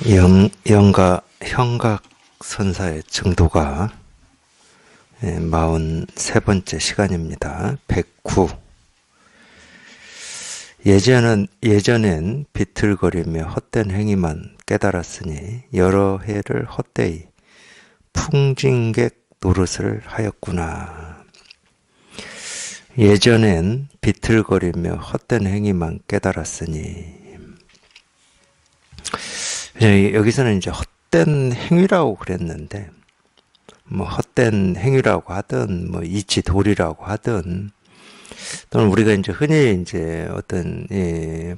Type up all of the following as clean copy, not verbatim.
영가 형각선사의 정도가 43번째 시간입니다. 109. 예전엔 비틀거리며 헛된 행위만 깨달았으니 여러 해를 헛되이 풍진객 노릇을 하였구나. 예전엔 비틀거리며 헛된 행위만 깨달았으니, 여기서는 이제 헛된 행위라고 그랬는데, 헛된 행위라고 하든, 이치도리라고 하든, 또는 우리가 이제 흔히 이제 어떤,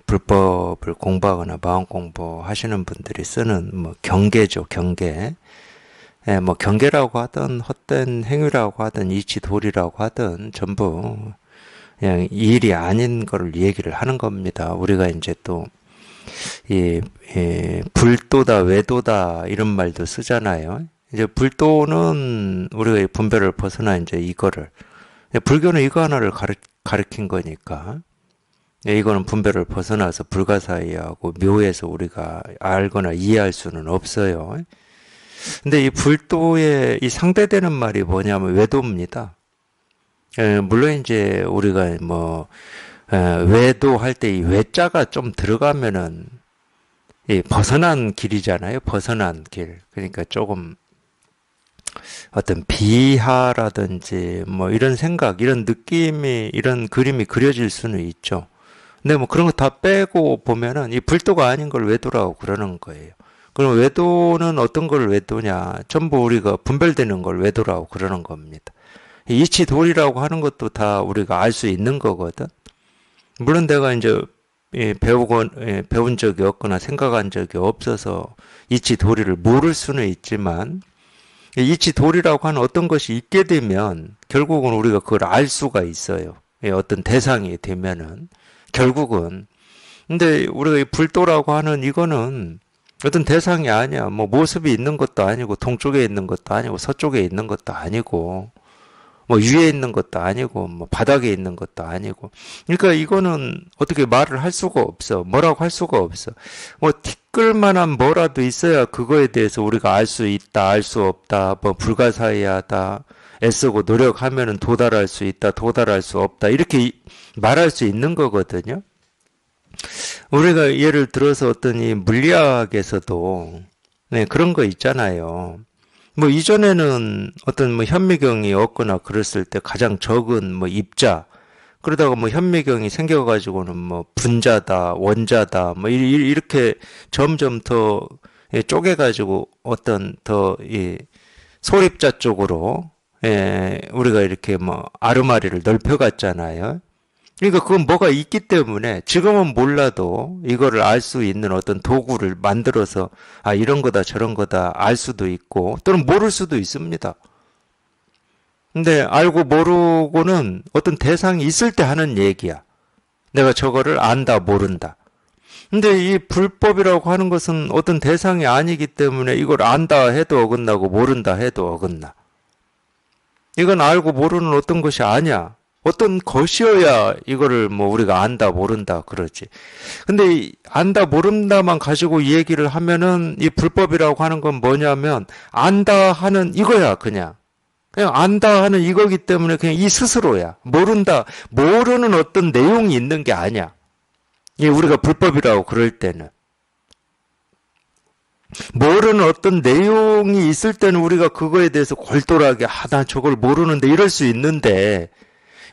불법을 공부하거나 마음 공부하시는 분들이 쓰는 경계죠, 경계. 경계라고 하든, 헛된 행위라고 하든, 이치도리라고 하든, 전부 그냥 일이 아닌 거를 얘기를 하는 겁니다. 우리가 이제 또, 불도다, 외도다, 이런 말도 쓰잖아요. 이제 불도는 우리가 분별을 벗어나 이제 이거를, 불교는 이거 하나를 가르친 거니까, 이거는 분별을 벗어나서 불가사의하고 묘해서 우리가 알거나 이해할 수는 없어요. 근데 이 불도에 이 상대되는 말이 뭐냐면 외도입니다. 물론 이제 우리가 외도할 때 이 외자가 좀 들어가면은 벗어난 길이잖아요. 벗어난 길. 그러니까 조금 어떤 비하라든지 이런 생각, 이런 느낌이, 이런 그림이 그려질 수는 있죠. 근데 그런 거 다 빼고 보면은 이 불도가 아닌 걸 외도라고 그러는 거예요. 그럼 외도는 어떤 걸 외도냐? 전부 우리가 분별되는 걸 외도라고 그러는 겁니다. 이치도리라고 하는 것도 다 우리가 알 수 있는 거거든. 물론 내가 이제 배운 적이 없거나 생각한 적이 없어서 이치도리를 모를 수는 있지만, 이치도리라고 하는 어떤 것이 있게 되면 결국은 우리가 그걸 알 수가 있어요. 어떤 대상이 되면은 결국은. 근데 우리가 이 불도라고 하는 이거는 어떤 대상이 아니야. 모습이 있는 것도 아니고, 동쪽에 있는 것도 아니고, 서쪽에 있는 것도 아니고, 위에 있는 것도 아니고, 바닥에 있는 것도 아니고. 그러니까 이거는 어떻게 말을 할 수가 없어. 뭐라고 할 수가 없어. 티끌만한 뭐라도 있어야 그거에 대해서 우리가 알 수 있다, 알 수 없다, 불가사의하다, 애쓰고 노력하면은 도달할 수 있다, 도달할 수 없다. 이렇게 말할 수 있는 거거든요. 우리가 예를 들어서 어떤 이 물리학에서도 그런 거 있잖아요. 이전에는 어떤 현미경이 없거나 그랬을 때 가장 적은 입자, 그러다가 현미경이 생겨가지고는 분자다, 원자다, 이렇게 점점 더 쪼개가지고 어떤 더 소립자 쪽으로 우리가 이렇게 아르마리를 넓혀갔잖아요. 그러니까 그건 뭐가 있기 때문에 지금은 몰라도 이거를 알 수 있는 어떤 도구를 만들어서 이런 거다 저런 거다 알 수도 있고 또는 모를 수도 있습니다. 근데 알고 모르고는 어떤 대상이 있을 때 하는 얘기야. 내가 저거를 안다 모른다. 근데 이 불법이라고 하는 것은 어떤 대상이 아니기 때문에 이걸 안다 해도 어긋나고 모른다 해도 어긋나. 이건 알고 모르는 어떤 것이 아니야. 어떤 것이어야 이거를 우리가 안다 모른다 그러지. 근데 이 안다 모른다만 가지고 이 얘기를 하면은 이 불법이라고 하는 건 뭐냐면 안다 하는 이거야. 그냥 안다 하는 이거기 때문에 그냥 이 스스로야. 모른다 모르는 어떤 내용이 있는 게 아니야. 이 우리가 불법이라고 그럴 때는 모르는 어떤 내용이 있을 때는 우리가 그거에 대해서 골똘하게 나 저걸 모르는데 이럴 수 있는데,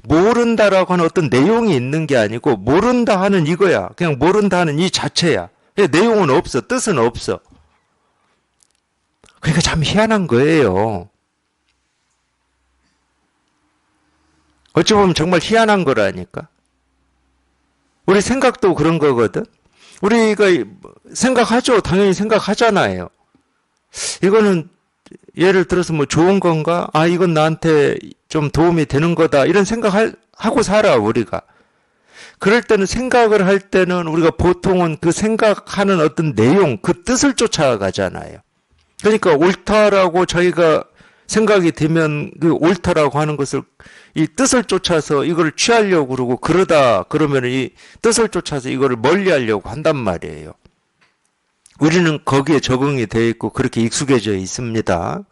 모른다라고 하는 어떤 내용이 있는 게 아니고 모른다 하는 이거야. 그냥 모른다 하는 이 자체야. 내용은 없어. 뜻은 없어. 그러니까 참 희한한 거예요. 어찌 보면 정말 희한한 거라니까. 우리 생각도 그런 거거든. 우리가 생각하죠. 당연히 생각하잖아요. 이거는 예를 들어서 좋은 건가? 이건 나한테 좀 도움이 되는 거다. 이런 생각하고 살아, 우리가. 그럴 때는 생각을 할 때는 우리가 보통은 그 생각하는 어떤 내용, 그 뜻을 쫓아가잖아요. 그러니까 옳다라고 저희가 생각이 되면 그 옳다라고 하는 것을 이 뜻을 쫓아서 이걸 취하려고 그러고 그러면 이 뜻을 쫓아서 이거를 멀리 하려고 한단 말이에요. 우리는 거기에 적응이 되어 있고 그렇게 익숙해져 있습니다.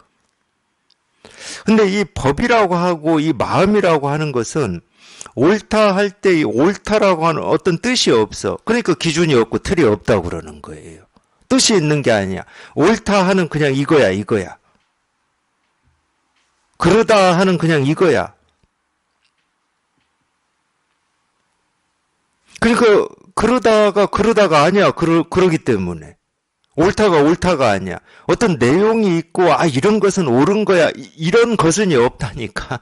근데 이 법이라고 하고 이 마음이라고 하는 것은 옳다 할 때 이 옳다라고 하는 어떤 뜻이 없어. 그러니까 기준이 없고 틀이 없다고 그러는 거예요. 뜻이 있는 게 아니야. 옳다 하는 그냥 이거야, 이거야. 그러다 하는 그냥 이거야. 그러니까 그러다가 아니야. 그러기 때문에. 옳다가 아니야. 어떤 내용이 있고 이런 것은 옳은 거야. 이런 것은이 없다니까.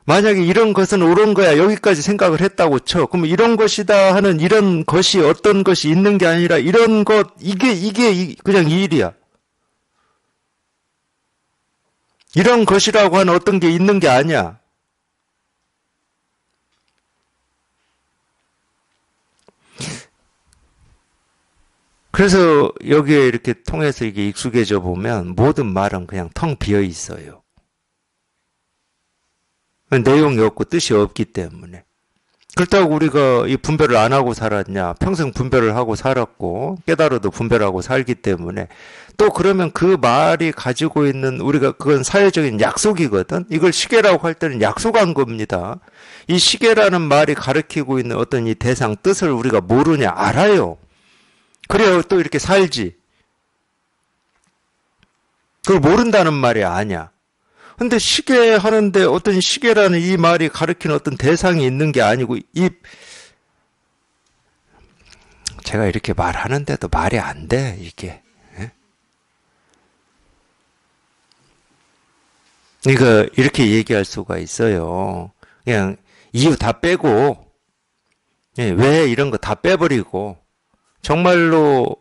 만약에 이런 것은 옳은 거야. 여기까지 생각을 했다고 쳐. 그럼 이런 것이다 하는 이런 것이 어떤 것이 있는 게 아니라 이런 것 이게 그냥 이 일이야. 이런 것이라고 하는 어떤 게 있는 게 아니야. 그래서 여기에 이렇게 통해서 이게 익숙해져 보면 모든 말은 그냥 텅 비어 있어요. 내용이 없고 뜻이 없기 때문에. 그렇다고 우리가 이 분별을 안 하고 살았냐? 평생 분별을 하고 살았고 깨달아도 분별하고 살기 때문에 또 그러면 그 말이 가지고 있는 우리가 그건 사회적인 약속이거든. 이걸 시계라고 할 때는 약속한 겁니다. 이 시계라는 말이 가리키고 있는 어떤 이 대상 뜻을 우리가 모르냐? 알아요. 그래야 또 이렇게 살지. 그걸 모른다는 말이 아니야. 근데 시계 하는데 어떤 시계라는 이 말이 가리키는 어떤 대상이 있는 게 아니고 제가 이렇게 말하는데도 말이 안 돼, 이게. 예? 그러니까 이렇게 얘기할 수가 있어요. 그냥 이유 다 빼고 왜 이런 거 다 빼버리고 정말로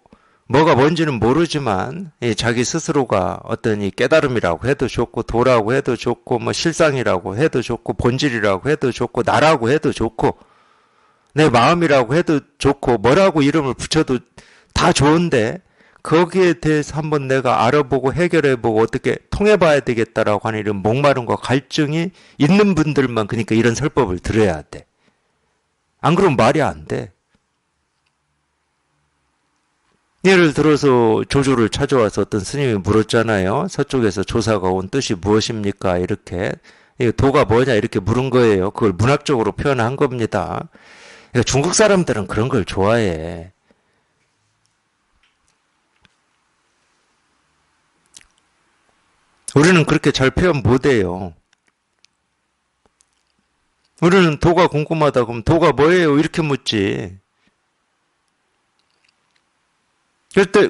뭐가 뭔지는 모르지만 자기 스스로가 어떤 이 깨달음이라고 해도 좋고 도라고 해도 좋고 뭐 실상이라고 해도 좋고 본질이라고 해도 좋고 나라고 해도 좋고 내 마음이라고 해도 좋고 뭐라고 이름을 붙여도 다 좋은데 거기에 대해서 한번 내가 알아보고 해결해보고 어떻게 통해봐야 되겠다라고 하는 이런 목마름과 갈증이 있는 분들만 그러니까 이런 설법을 들어야 돼. 안 그러면 말이 안 돼. 예를 들어서 조조를 찾아와서 어떤 스님이 물었잖아요. 서쪽에서 조사가 온 뜻이 무엇입니까? 이렇게. 도가 뭐냐? 이렇게 물은 거예요. 그걸 문학적으로 표현한 겁니다. 그러니까 중국 사람들은 그런 걸 좋아해. 우리는 그렇게 잘 표현 못해요. 우리는 도가 궁금하다 그러면 도가 뭐예요? 이렇게 묻지. 그때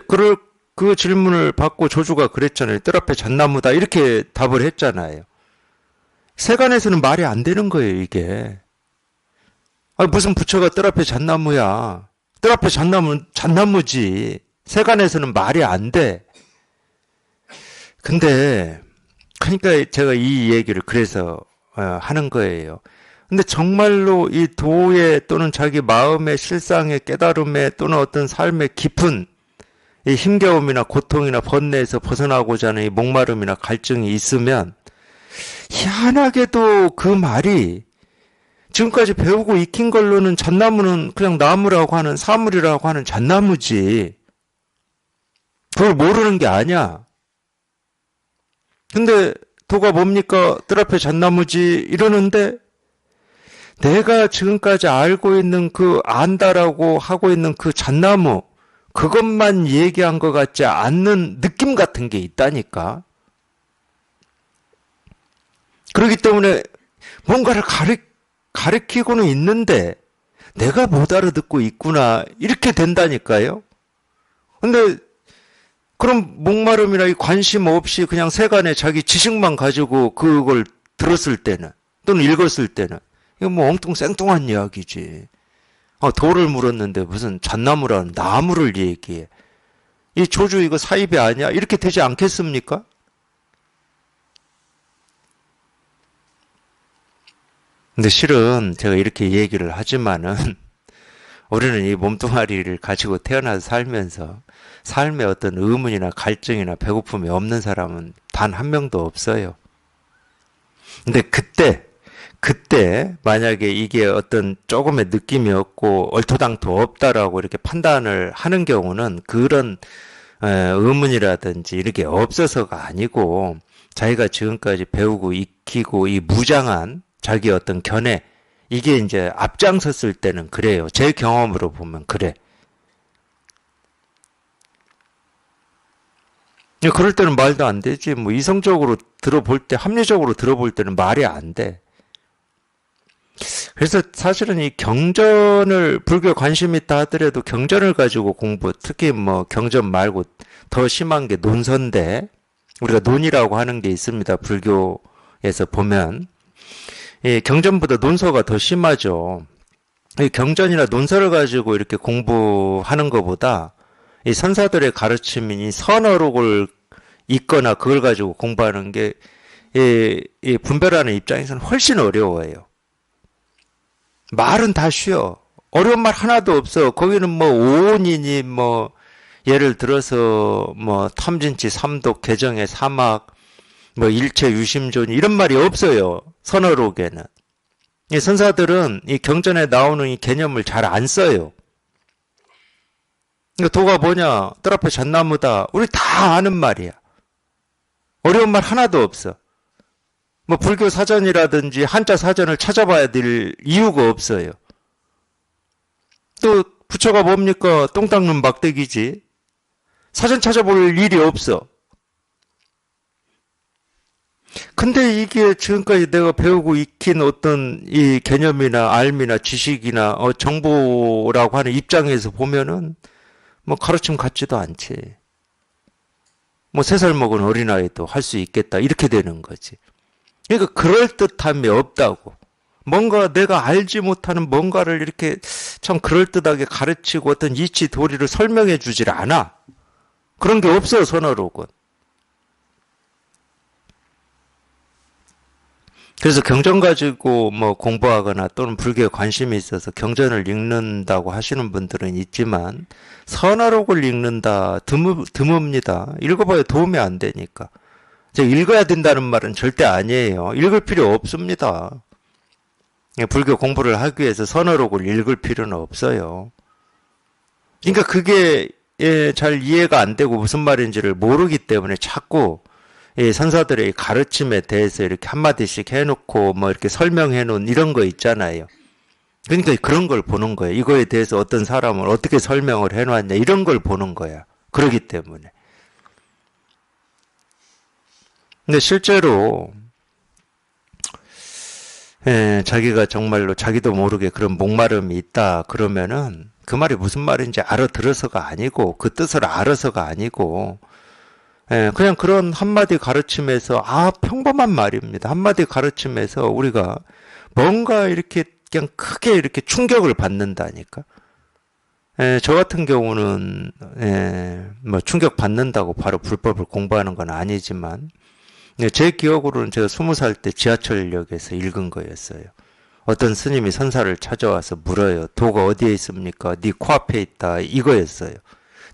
그 질문을 받고 조주가 그랬잖아요. 뜰 앞에 잣나무다 이렇게 답을 했잖아요. 세간에서는 말이 안 되는 거예요, 이게. 무슨 부처가 뜰 앞에 잣나무야. 뜰 앞에 잣나무는 잣나무지. 세간에서는 말이 안 돼. 근데 그러니까 제가 이 얘기를 그래서 하는 거예요. 근데 정말로 이 도에 또는 자기 마음의 실상의 깨달음에 또는 어떤 삶의 깊은 이 힘겨움이나 고통이나 번뇌에서 벗어나고자 하는 이 목마름이나 갈증이 있으면 희한하게도 그 말이 지금까지 배우고 익힌 걸로는 잣나무는 그냥 나무라고 하는 사물이라고 하는 잣나무지. 그걸 모르는 게 아니야. 근데 도가 뭡니까? 뜰 앞에 잣나무지 이러는데 내가 지금까지 알고 있는 그 안다라고 하고 있는 그 잣나무 그것만 얘기한 것 같지 않는 느낌 같은 게 있다니까. 그렇기 때문에 뭔가를 가르치고는 있는데 내가 못 알아듣고 있구나 이렇게 된다니까요. 근데 그럼 목마름이나 이 관심 없이 그냥 세간에 자기 지식만 가지고 그걸 들었을 때는 또는 읽었을 때는 이거 뭐 엉뚱 생뚱한 이야기지. 돌을 물었는데 무슨 잣나무라는 나무를 얘기해. 이 조주 이거 사입이 아니야? 이렇게 되지 않겠습니까? 근데 실은 제가 이렇게 얘기를 하지만은 우리는 이 몸뚱아리를 가지고 태어나서 살면서 삶에 어떤 의문이나 갈증이나 배고픔이 없는 사람은 단 한 명도 없어요. 근데 그때 만약에 이게 어떤 조금의 느낌이 없고 얼토당토 없다라고 이렇게 판단을 하는 경우는 그런 의문이라든지 이렇게 없어서가 아니고 자기가 지금까지 배우고 익히고 이 무장한 자기 어떤 견해 이게 이제 앞장섰을 때는 그래요. 제 경험으로 보면 그래. 그럴 때는 말도 안 되지. 뭐 이성적으로 들어볼 때, 합리적으로 들어볼 때는 말이 안 돼. 그래서 사실은 이 경전을 불교에 관심 있다 하더라도 경전을 가지고 공부, 특히 뭐 경전 말고 더 심한 게 논서인데 우리가 논이라고 하는 게 있습니다. 불교에서 보면 이 경전보다 논서가 더 심하죠. 이 경전이나 논서를 가지고 이렇게 공부하는 것보다 이 선사들의 가르침인 이 선어록을 읽거나 그걸 가지고 공부하는 게 이 분별하는 입장에서는 훨씬 어려워요. 말은 다 쉬워. 어려운 말 하나도 없어. 거기는 뭐 오온이니 뭐 예를 들어서 뭐 탐진치 삼독 개정의 사막 뭐 일체 유심존 이런 말이 없어요. 선어록에는. 이 선사들은 이 경전에 나오는 이 개념을 잘 안 써요. 그러니까 도가 뭐냐? 뜰 앞에 잣나무다. 우리 다 아는 말이야. 어려운 말 하나도 없어. 뭐 불교 사전이라든지 한자 사전을 찾아봐야 될 이유가 없어요. 또 부처가 뭡니까? 똥 닦는 막대기지. 사전 찾아볼 일이 없어. 근데 이게 지금까지 내가 배우고 익힌 어떤 이 개념이나 알미나 지식이나 정보라고 하는 입장에서 보면은 뭐 가르침 같지도 않지. 뭐 3살 먹은 어린아이도 할 수 있겠다. 이렇게 되는 거지. 그러니까 그럴듯함이 없다고. 뭔가 내가 알지 못하는 뭔가를 이렇게 참 그럴듯하게 가르치고 어떤 이치 도리를 설명해 주질 않아. 그런 게 없어, 선어록은. 그래서 경전 가지고 뭐 공부하거나 또는 불교에 관심이 있어서 경전을 읽는다고 하시는 분들은 있지만 선어록을 읽는다 드뭅니다. 읽어봐야 도움이 안 되니까. 읽어야 된다는 말은 절대 아니에요. 읽을 필요 없습니다. 불교 공부를 하기 위해서 선어록을 읽을 필요는 없어요. 그러니까 그게 잘 이해가 안 되고 무슨 말인지를 모르기 때문에 자꾸 이 선사들의 가르침에 대해서 이렇게 한마디씩 해놓고 뭐 이렇게 설명해 놓은 이런 거 있잖아요. 그러니까 그런 걸 보는 거예요. 이거에 대해서 어떤 사람을 어떻게 설명을 해놨냐 이런 걸 보는 거야. 그러기 때문에. 근데 실제로 자기가 정말로 자기도 모르게 그런 목마름이 있다 그러면은 그 말이 무슨 말인지 알아들어서가 아니고 그 뜻을 알아서가 아니고 그냥 그런 한마디 가르침에서 평범한 말입니다. 한마디 가르침에서 우리가 뭔가 이렇게 그냥 크게 이렇게 충격을 받는다니까. 저 같은 경우는 뭐 충격 받는다고 바로 불법을 공부하는 건 아니지만 제 기억으로는 제가 20살 때 지하철역에서 읽은 거였어요. 어떤 스님이 선사를 찾아와서 물어요. 도가 어디에 있습니까? 네 코앞에 있다. 이거였어요.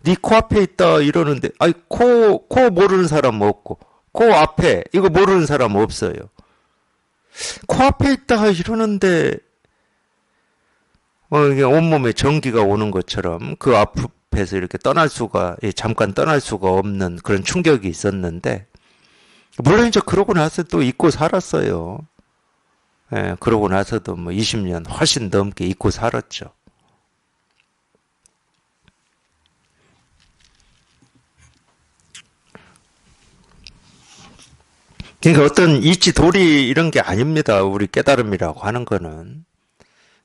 네 코앞에 있다 이러는데 코 모르는 사람 없고 코 앞에 이거 모르는 사람 없어요. 코앞에 있다 이러는데 이게 온몸에 전기가 오는 것처럼 그 앞에서 이렇게 잠깐 떠날 수가 없는 그런 충격이 있었는데 물론 이제 그러고 나서 또 잊고 살았어요. 그러고 나서도 뭐 20년 훨씬 넘게 잊고 살았죠. 그러니까 어떤 이치 도리 이런 게 아닙니다. 우리 깨달음이라고 하는 거는.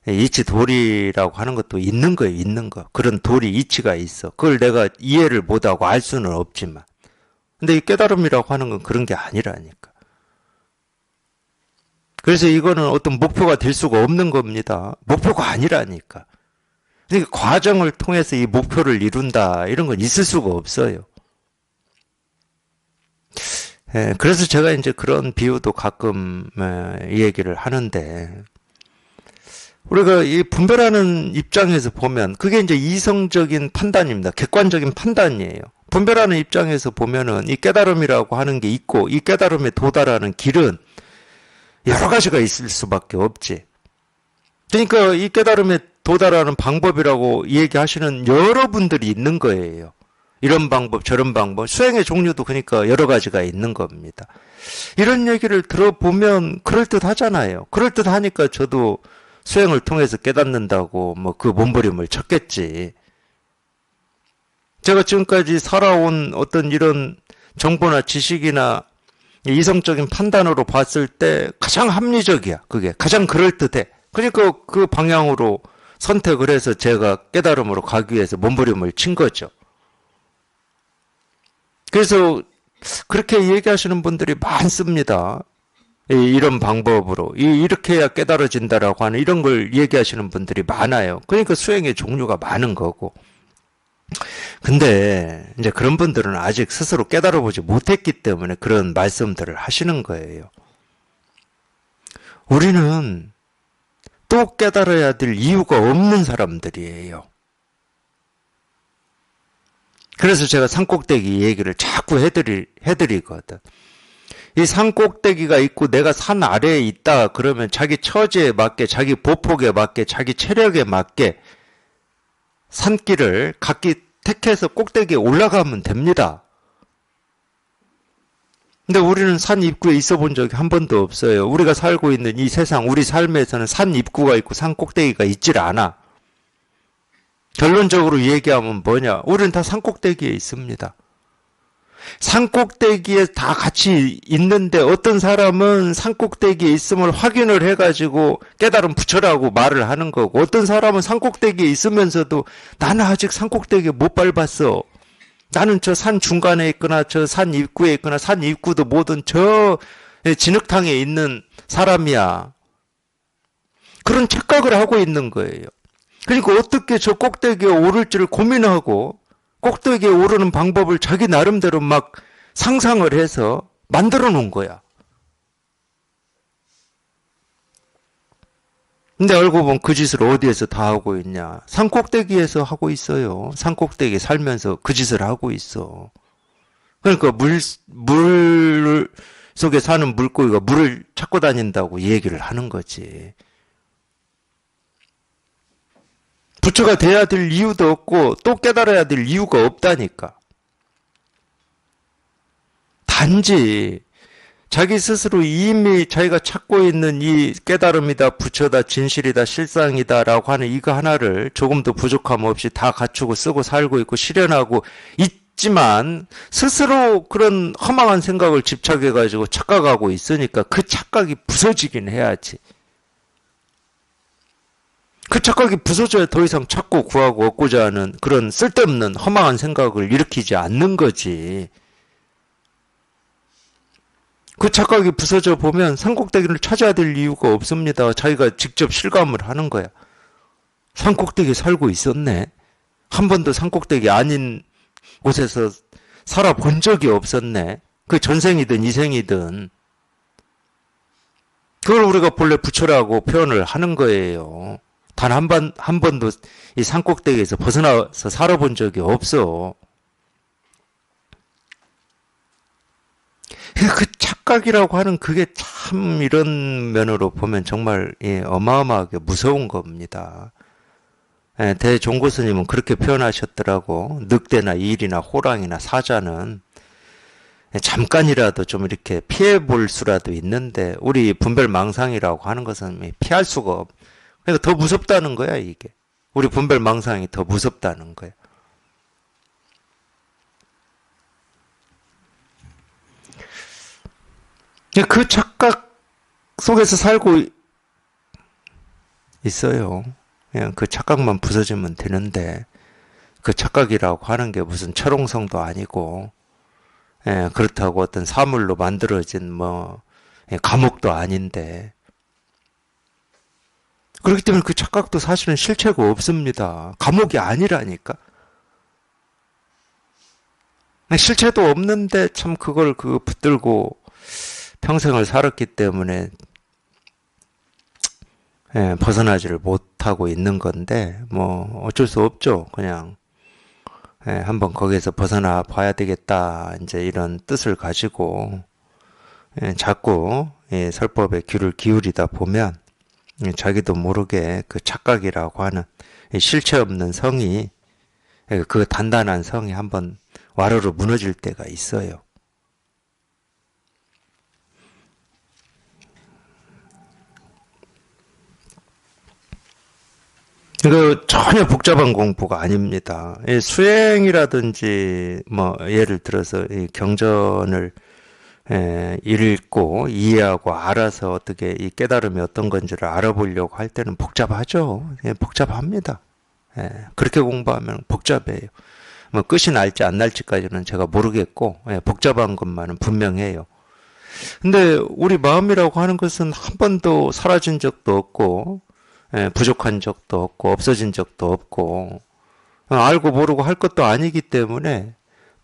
이치 도리라고 하는 것도 있는 거예요. 있는 거. 그런 도리 이치가 있어. 그걸 내가 이해를 못하고 알 수는 없지만. 근데 이 깨달음이라고 하는 건 그런 게 아니라니까. 그래서 이거는 어떤 목표가 될 수가 없는 겁니다. 목표가 아니라니까. 그러니까 과정을 통해서 이 목표를 이룬다 이런 건 있을 수가 없어요. 그래서 제가 이제 그런 비유도 가끔 이 얘기를 하는데 우리가 이 분별하는 입장에서 보면 그게 이제 이성적인 판단입니다. 객관적인 판단이에요. 분별하는 입장에서 보면은 이 깨달음이라고 하는 게 있고 이 깨달음에 도달하는 길은 여러 가지가 있을 수밖에 없지. 그러니까 이 깨달음에 도달하는 방법이라고 얘기하시는 여러분들이 있는 거예요. 이런 방법, 저런 방법, 수행의 종류도 그러니까 여러 가지가 있는 겁니다. 이런 얘기를 들어보면 그럴듯하잖아요. 그럴듯하니까 저도 수행을 통해서 깨닫는다고 뭐 그 몸부림을 쳤겠지. 제가 지금까지 살아온 어떤 이런 정보나 지식이나 이성적인 판단으로 봤을 때 가장 합리적이야. 그게 가장 그럴듯해. 그러니까 그 방향으로 선택을 해서 제가 깨달음으로 가기 위해서 몸부림을 친 거죠. 그래서 그렇게 얘기하시는 분들이 많습니다. 이런 방법으로 이렇게 해야 깨달아진다라고 하는 이런 걸 얘기하시는 분들이 많아요. 그러니까 수행의 종류가 많은 거고. 근데 이제 그런 분들은 아직 스스로 깨달아 보지 못했기 때문에 그런 말씀들을 하시는 거예요. 우리는 또 깨달아야 될 이유가 없는 사람들이에요. 그래서 제가 산꼭대기 얘기를 자꾸 해드리거든. 이 산꼭대기가 있고 내가 산 아래에 있다 그러면 자기 처지에 맞게, 자기 보폭에 맞게, 자기 체력에 맞게 산길을 각기 택해서 꼭대기에 올라가면 됩니다. 근데 우리는 산 입구에 있어 본 적이 한 번도 없어요. 우리가 살고 있는 이 세상, 우리 삶에서는 산 입구가 있고 산 꼭대기가 있질 않아. 결론적으로 얘기하면 뭐냐? 우리는 다 산 꼭대기에 있습니다. 산 꼭대기에 다 같이 있는데 어떤 사람은 산 꼭대기에 있음을 확인을 해가지고 깨달음 부처라고 말을 하는 거고, 어떤 사람은 산 꼭대기에 있으면서도 나는 아직 산 꼭대기에 못 밟았어. 나는 저 산 중간에 있거나 저 산 입구에 있거나 산 입구도 뭐든 저 진흙탕에 있는 사람이야. 그런 착각을 하고 있는 거예요. 그러니까 어떻게 저 꼭대기에 오를지를 고민하고 꼭대기에 오르는 방법을 자기 나름대로 막 상상을 해서 만들어 놓은 거야. 근데 알고 보면 그 짓을 어디에서 다 하고 있냐? 산 꼭대기에서 하고 있어요. 산 꼭대기에 살면서 그 짓을 하고 있어. 그러니까 물 속에 사는 물고기가 물을 찾고 다닌다고 얘기를 하는 거지. 부처가 돼야 될 이유도 없고 또 깨달아야 될 이유가 없다니까. 단지 자기 스스로 이미 자기가 찾고 있는 이 깨달음이다, 부처다, 진실이다, 실상이다 라고 하는 이거 하나를 조금도 부족함 없이 다 갖추고 쓰고 살고 있고 실현하고 있지만 스스로 그런 허망한 생각을 집착해가지고 착각하고 있으니까 그 착각이 부서지긴 해야지. 그 착각이 부서져야 더 이상 찾고 구하고 얻고자 하는 그런 쓸데없는 허망한 생각을 일으키지 않는 거지. 그 착각이 부서져 보면 산꼭대기를 찾아야 될 이유가 없습니다. 자기가 직접 실감을 하는 거야. 산꼭대기에 살고 있었네. 한 번도 산꼭대기 아닌 곳에서 살아본 적이 없었네. 그 전생이든 이생이든. 그걸 우리가 본래 부처라고 표현을 하는 거예요. 단 한 번도 이 산꼭대기에서 벗어나서 살아본 적이 없어. 그 착각이라고 하는 그게 참 이런 면으로 보면 정말 어마어마하게 무서운 겁니다. 대종고 스님은 그렇게 표현하셨더라고. 늑대나 일이나 호랑이나 사자는 잠깐이라도 좀 이렇게 피해 볼 수라도 있는데 우리 분별망상이라고 하는 것은 피할 수가 없. 그러니까 더 무섭다는 거야, 이게. 우리 분별망상이 더 무섭다는 거야. 그 착각 속에서 살고 있어요. 그냥 그 착각만 부서지면 되는데, 그 착각이라고 하는 게 무슨 철옹성도 아니고, 그렇다고 어떤 사물로 만들어진 감옥도 아닌데, 그렇기 때문에 그 착각도 사실은 실체가 없습니다. 감옥이 아니라니까. 실체도 없는데 참 그걸 붙들고 평생을 살았기 때문에 벗어나지를 못하고 있는 건데 어쩔 수 없죠. 그냥 한번 거기에서 벗어나 봐야 되겠다 이제 이런 뜻을 가지고 자꾸 설법에 귀를 기울이다 보면 자기도 모르게 그 착각이라고 하는 실체 없는 성이, 그 단단한 성이 한번 와르르 무너질 때가 있어요. 이거 전혀 복잡한 공부가 아닙니다. 수행이라든지 뭐 예를 들어서 이 경전을 읽고 이해하고 알아서 어떻게 이 깨달음이 어떤 건지를 알아보려고 할 때는 복잡하죠. 복잡합니다. 그렇게 공부하면 복잡해요. 뭐 끝이 날지 안 날지까지는 제가 모르겠고, 복잡한 것만은 분명해요. 근데 우리 마음이라고 하는 것은 한 번도 사라진 적도 없고, 부족한 적도 없고, 없어진 적도 없고, 알고 모르고 할 것도 아니기 때문에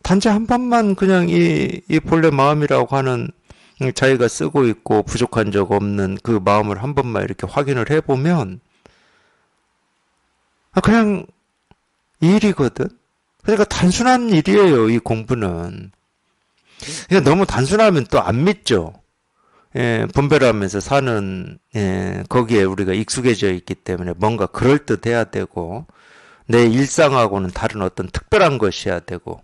단지 한 번만 그냥 이 본래 마음이라고 하는 자기가 쓰고 있고 부족한 적 없는 그 마음을 한 번만 이렇게 확인을 해보면 그냥 일이거든. 그러니까 단순한 일이에요, 이 공부는. 그러니까 너무 단순하면 또 안 믿죠. 분별하면서 사는, 거기에 우리가 익숙해져 있기 때문에 뭔가 그럴듯해야 되고, 내 일상하고는 다른 어떤 특별한 것이어야 되고,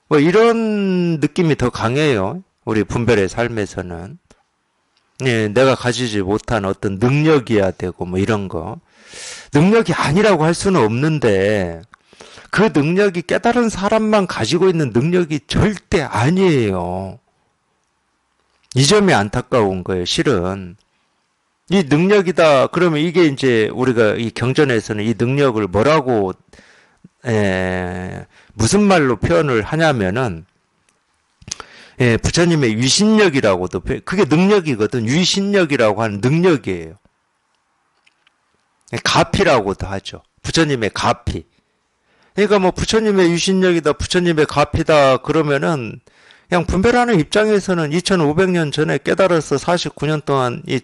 뭐 이런 느낌이 더 강해요. 우리 분별의 삶에서는. 내가 가지지 못한 어떤 능력이어야 되고, 뭐 이런 거. 능력이 아니라고 할 수는 없는데, 그 능력이 깨달은 사람만 가지고 있는 능력이 절대 아니에요. 이 점이 안타까운 거예요, 실은. 이 능력이다. 그러면 이게 이제 우리가 이 경전에서는 이 능력을 뭐라고, 무슨 말로 표현을 하냐면은, 부처님의 위신력이라고도, 그게 능력이거든. 위신력이라고 하는 능력이에요. 가피라고도 하죠. 부처님의 가피. 그러니까 뭐 부처님의 유신력이다, 부처님의 가피다 그러면은 그냥 분별하는 입장에서는 2500년 전에 깨달아서 49년 동안 이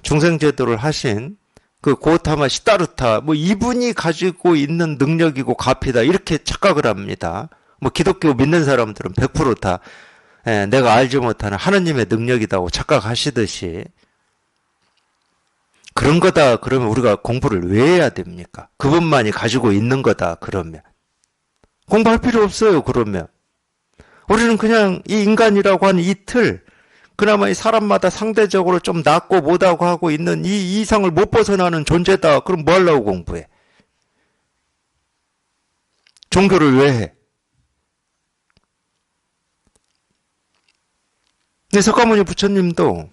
중생제도를 하신 그 고타마 시다르타 뭐 이분이 가지고 있는 능력이고 가피다 이렇게 착각을 합니다. 뭐 기독교 믿는 사람들은 100%다 내가 알지 못하는 하느님의 능력이다고 착각하시듯이 그런 거다 그러면 우리가 공부를 왜 해야 됩니까? 그분만이 가지고 있는 거다 그러면 공부할 필요 없어요. 그러면 우리는 그냥 이 인간이라고 하는 이 틀, 그나마 이 사람마다 상대적으로 좀 낫고 못하고 하고 있는 이 이상을 못 벗어나는 존재다. 그럼 뭐 하려고 공부해? 종교를 왜 해? 근데 석가모니 부처님도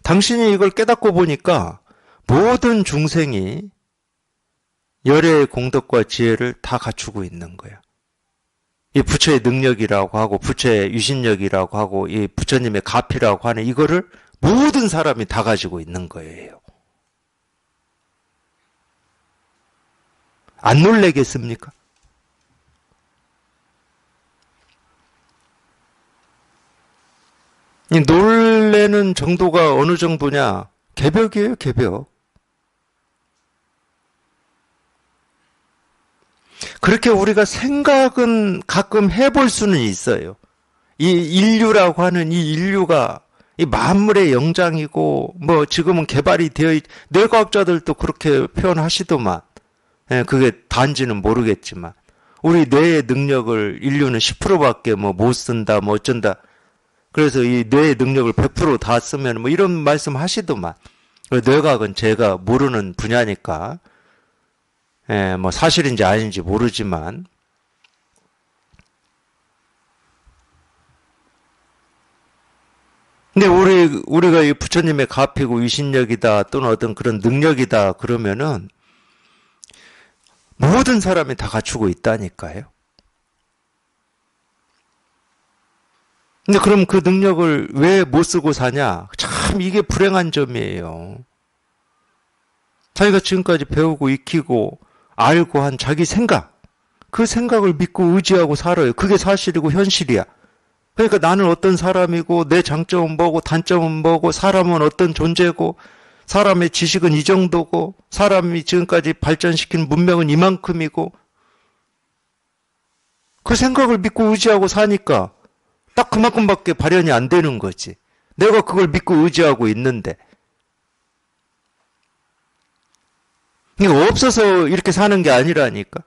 당신이 이걸 깨닫고 보니까 모든 중생이 열애의 공덕과 지혜를 다 갖추고 있는 거야. 이 부처의 능력이라고 하고 부처의 유신력이라고 하고 이 부처님의 가피라고 하는 이거를 모든 사람이 다 가지고 있는 거예요. 안 놀래겠습니까? 이 놀래는 정도가 어느 정도냐? 개벽이에요, 개벽. 그렇게 우리가 생각은 가끔 해볼 수는 있어요. 이 인류라고 하는 이 인류가 이 만물의 영장이고 뭐 지금은 개발이 뇌과학자들도 그렇게 표현하시더만 그게 단지는 모르겠지만 우리 뇌의 능력을 인류는 10%밖에 뭐 못 쓴다 뭐 어쩐다 그래서 이 뇌의 능력을 100%다 쓰면 뭐 이런 말씀 하시더만 뇌과학은 제가 모르는 분야니까 뭐 사실인지 아닌지 모르지만 근데 우리가 이 부처님의 가피고 위신력이다 또는 어떤 그런 능력이다 그러면은 모든 사람이 다 갖추고 있다니까요. 근데 그럼 그 능력을 왜 못 쓰고 사냐? 참 이게 불행한 점이에요. 자기가 지금까지 배우고 익히고 알고 한 자기 생각, 그 생각을 믿고 의지하고 살아요. 그게 사실이고 현실이야. 그러니까 나는 어떤 사람이고 내 장점은 뭐고 단점은 뭐고 사람은 어떤 존재고 사람의 지식은 이 정도고 사람이 지금까지 발전시킨 문명은 이만큼이고 그 생각을 믿고 의지하고 사니까 딱 그만큼밖에 발현이 안 되는 거지. 내가 그걸 믿고 의지하고 있는데. 이거 없어서 이렇게 사는 게 아니라니까.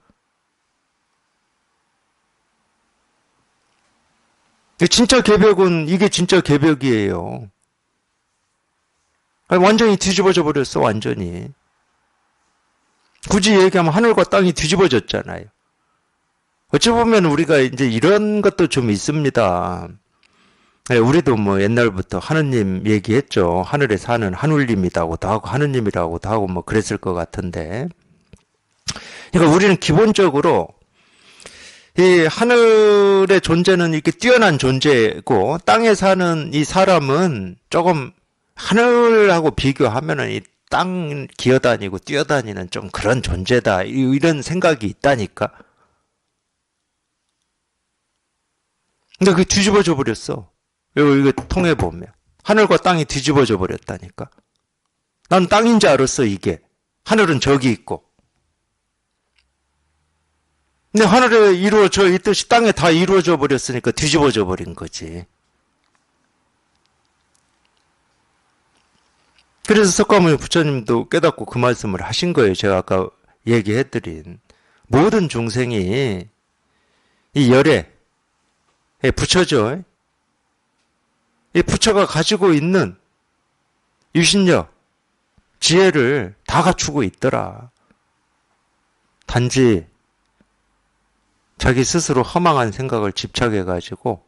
진짜 개벽은 이게 진짜 개벽이에요. 완전히 뒤집어져 버렸어, 완전히. 굳이 얘기하면 하늘과 땅이 뒤집어졌잖아요. 어찌 보면 우리가 이제 이런 것도 좀 있습니다. 우리도 뭐 옛날부터 하느님 얘기했죠. 하늘에 사는 하늘님이라고도 하고 하느님이라고도 하고 뭐 그랬을 것 같은데. 그러니까 우리는 기본적으로 이 하늘의 존재는 이렇게 뛰어난 존재고 땅에 사는 이 사람은 조금 하늘하고 비교하면은 이 땅 기어다니고 뛰어다니는 좀 그런 존재다. 이런 생각이 있다니까. 근데 그게 뒤집어져 버렸어. 이거 통해 보면 하늘과 땅이 뒤집어져 버렸다니까. 난 땅인 줄 알았어 이게. 하늘은 저기 있고. 근데 하늘에 이루어져 있듯이 땅에 다 이루어져 버렸으니까 뒤집어져 버린 거지. 그래서 석가모니 부처님도 깨닫고 그 말씀을 하신 거예요. 제가 아까 얘기해드린 모든 중생이 이 열에 부처죠. 이 부처가 가지고 있는 유신력, 지혜를 다 갖추고 있더라. 단지 자기 스스로 허망한 생각을 집착해가지고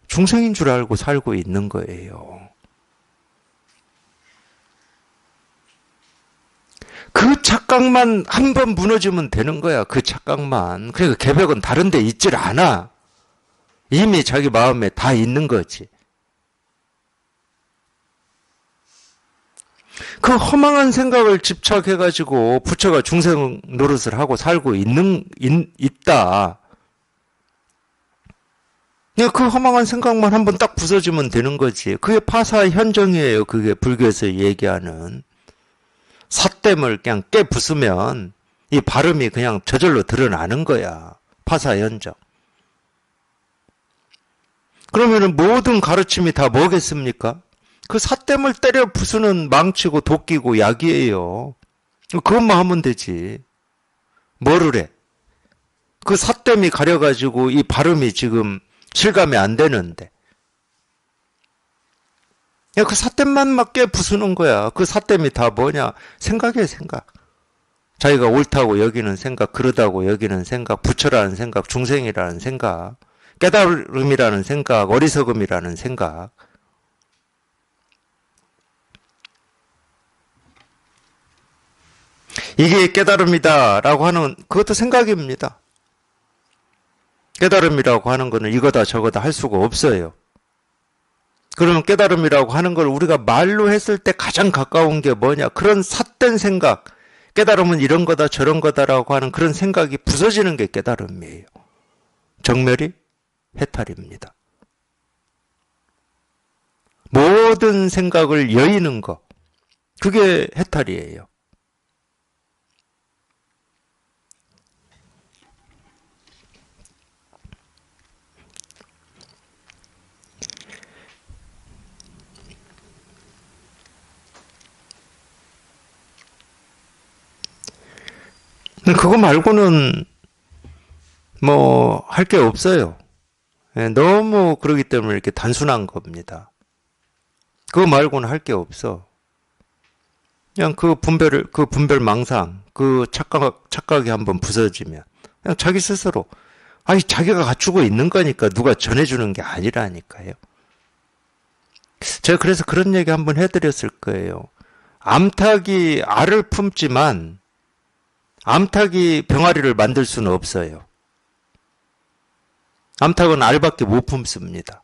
중생인 줄 알고 살고 있는 거예요. 그 착각만 한 번 무너지면 되는 거야. 그 착각만. 그러니까 개벽은 다른 데 있질 않아. 이미 자기 마음에 다 있는 거지. 그 허망한 생각을 집착해가지고 부처가 중생 노릇을 하고 살고 있다. 그 허망한 생각만 한번 딱 부서지면 되는 거지. 그게 파사 현정이에요. 그게 불교에서 얘기하는. 삿댐을 그냥 깨부수면 이 발음이 그냥 저절로 드러나는 거야. 파사 현정. 그러면은 모든 가르침이 다 뭐겠습니까? 그 삿댐을 때려 부수는 망치고 도끼고 약이에요. 그것만 하면 되지. 뭐를 해? 그 삿댐이 가려가지고 이 발음이 지금 실감이 안 되는데. 그 삿댐만 맞게 부수는 거야. 그 삿댐이 다 뭐냐? 생각이야, 생각. 자기가 옳다고 여기는 생각, 그러다고 여기는 생각, 부처라는 생각, 중생이라는 생각, 깨달음이라는 생각, 어리석음이라는 생각. 이게 깨달음이다라고 하는 그것도 생각입니다. 깨달음이라고 하는 거는 이거다 저거다 할 수가 없어요. 그러면 깨달음이라고 하는 걸 우리가 말로 했을 때 가장 가까운 게 뭐냐? 그런 삿된 생각, 깨달음은 이런 거다 저런 거다라고 하는 그런 생각이 부서지는 게 깨달음이에요. 정멸이 해탈입니다. 모든 생각을 여의는 거, 그게 해탈이에요. 그거 말고는 뭐 할 게 없어요. 너무 그러기 때문에 이렇게 단순한 겁니다. 그거 말고는 할 게 없어. 그냥 그 분별망상, 그 착각이 한번 부서지면 그냥 자기 스스로 아니 자기가 갖추고 있는 거니까 누가 전해주는 게 아니라니까요. 제가 그래서 그런 얘기 한번 해드렸을 거예요. 암탉이 알을 품지만 암탉이 병아리를 만들 수는 없어요. 암탉은 알밖에 못 품습니다.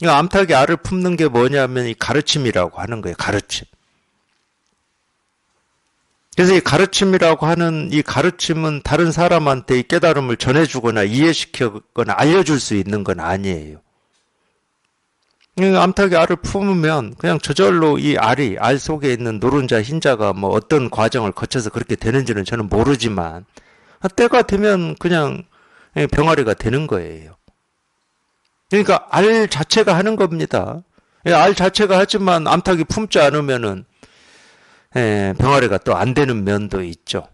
이 암탉이 알을 품는 게 뭐냐면 이 가르침이라고 하는 거예요. 가르침. 그래서 이 가르침이라고 하는 이 가르침은 다른 사람한테 이 깨달음을 전해주거나 이해시키거나 알려줄 수 있는 건 아니에요. 암탉이 알을 품으면 그냥 저절로 이 알 속에 있는 노른자, 흰자가 뭐 어떤 과정을 거쳐서 그렇게 되는지는 저는 모르지만 때가 되면 그냥 병아리가 되는 거예요. 그러니까 알 자체가 하는 겁니다. 알 자체가 하지만 암탉이 품지 않으면은 병아리가 또 안 되는 면도 있죠.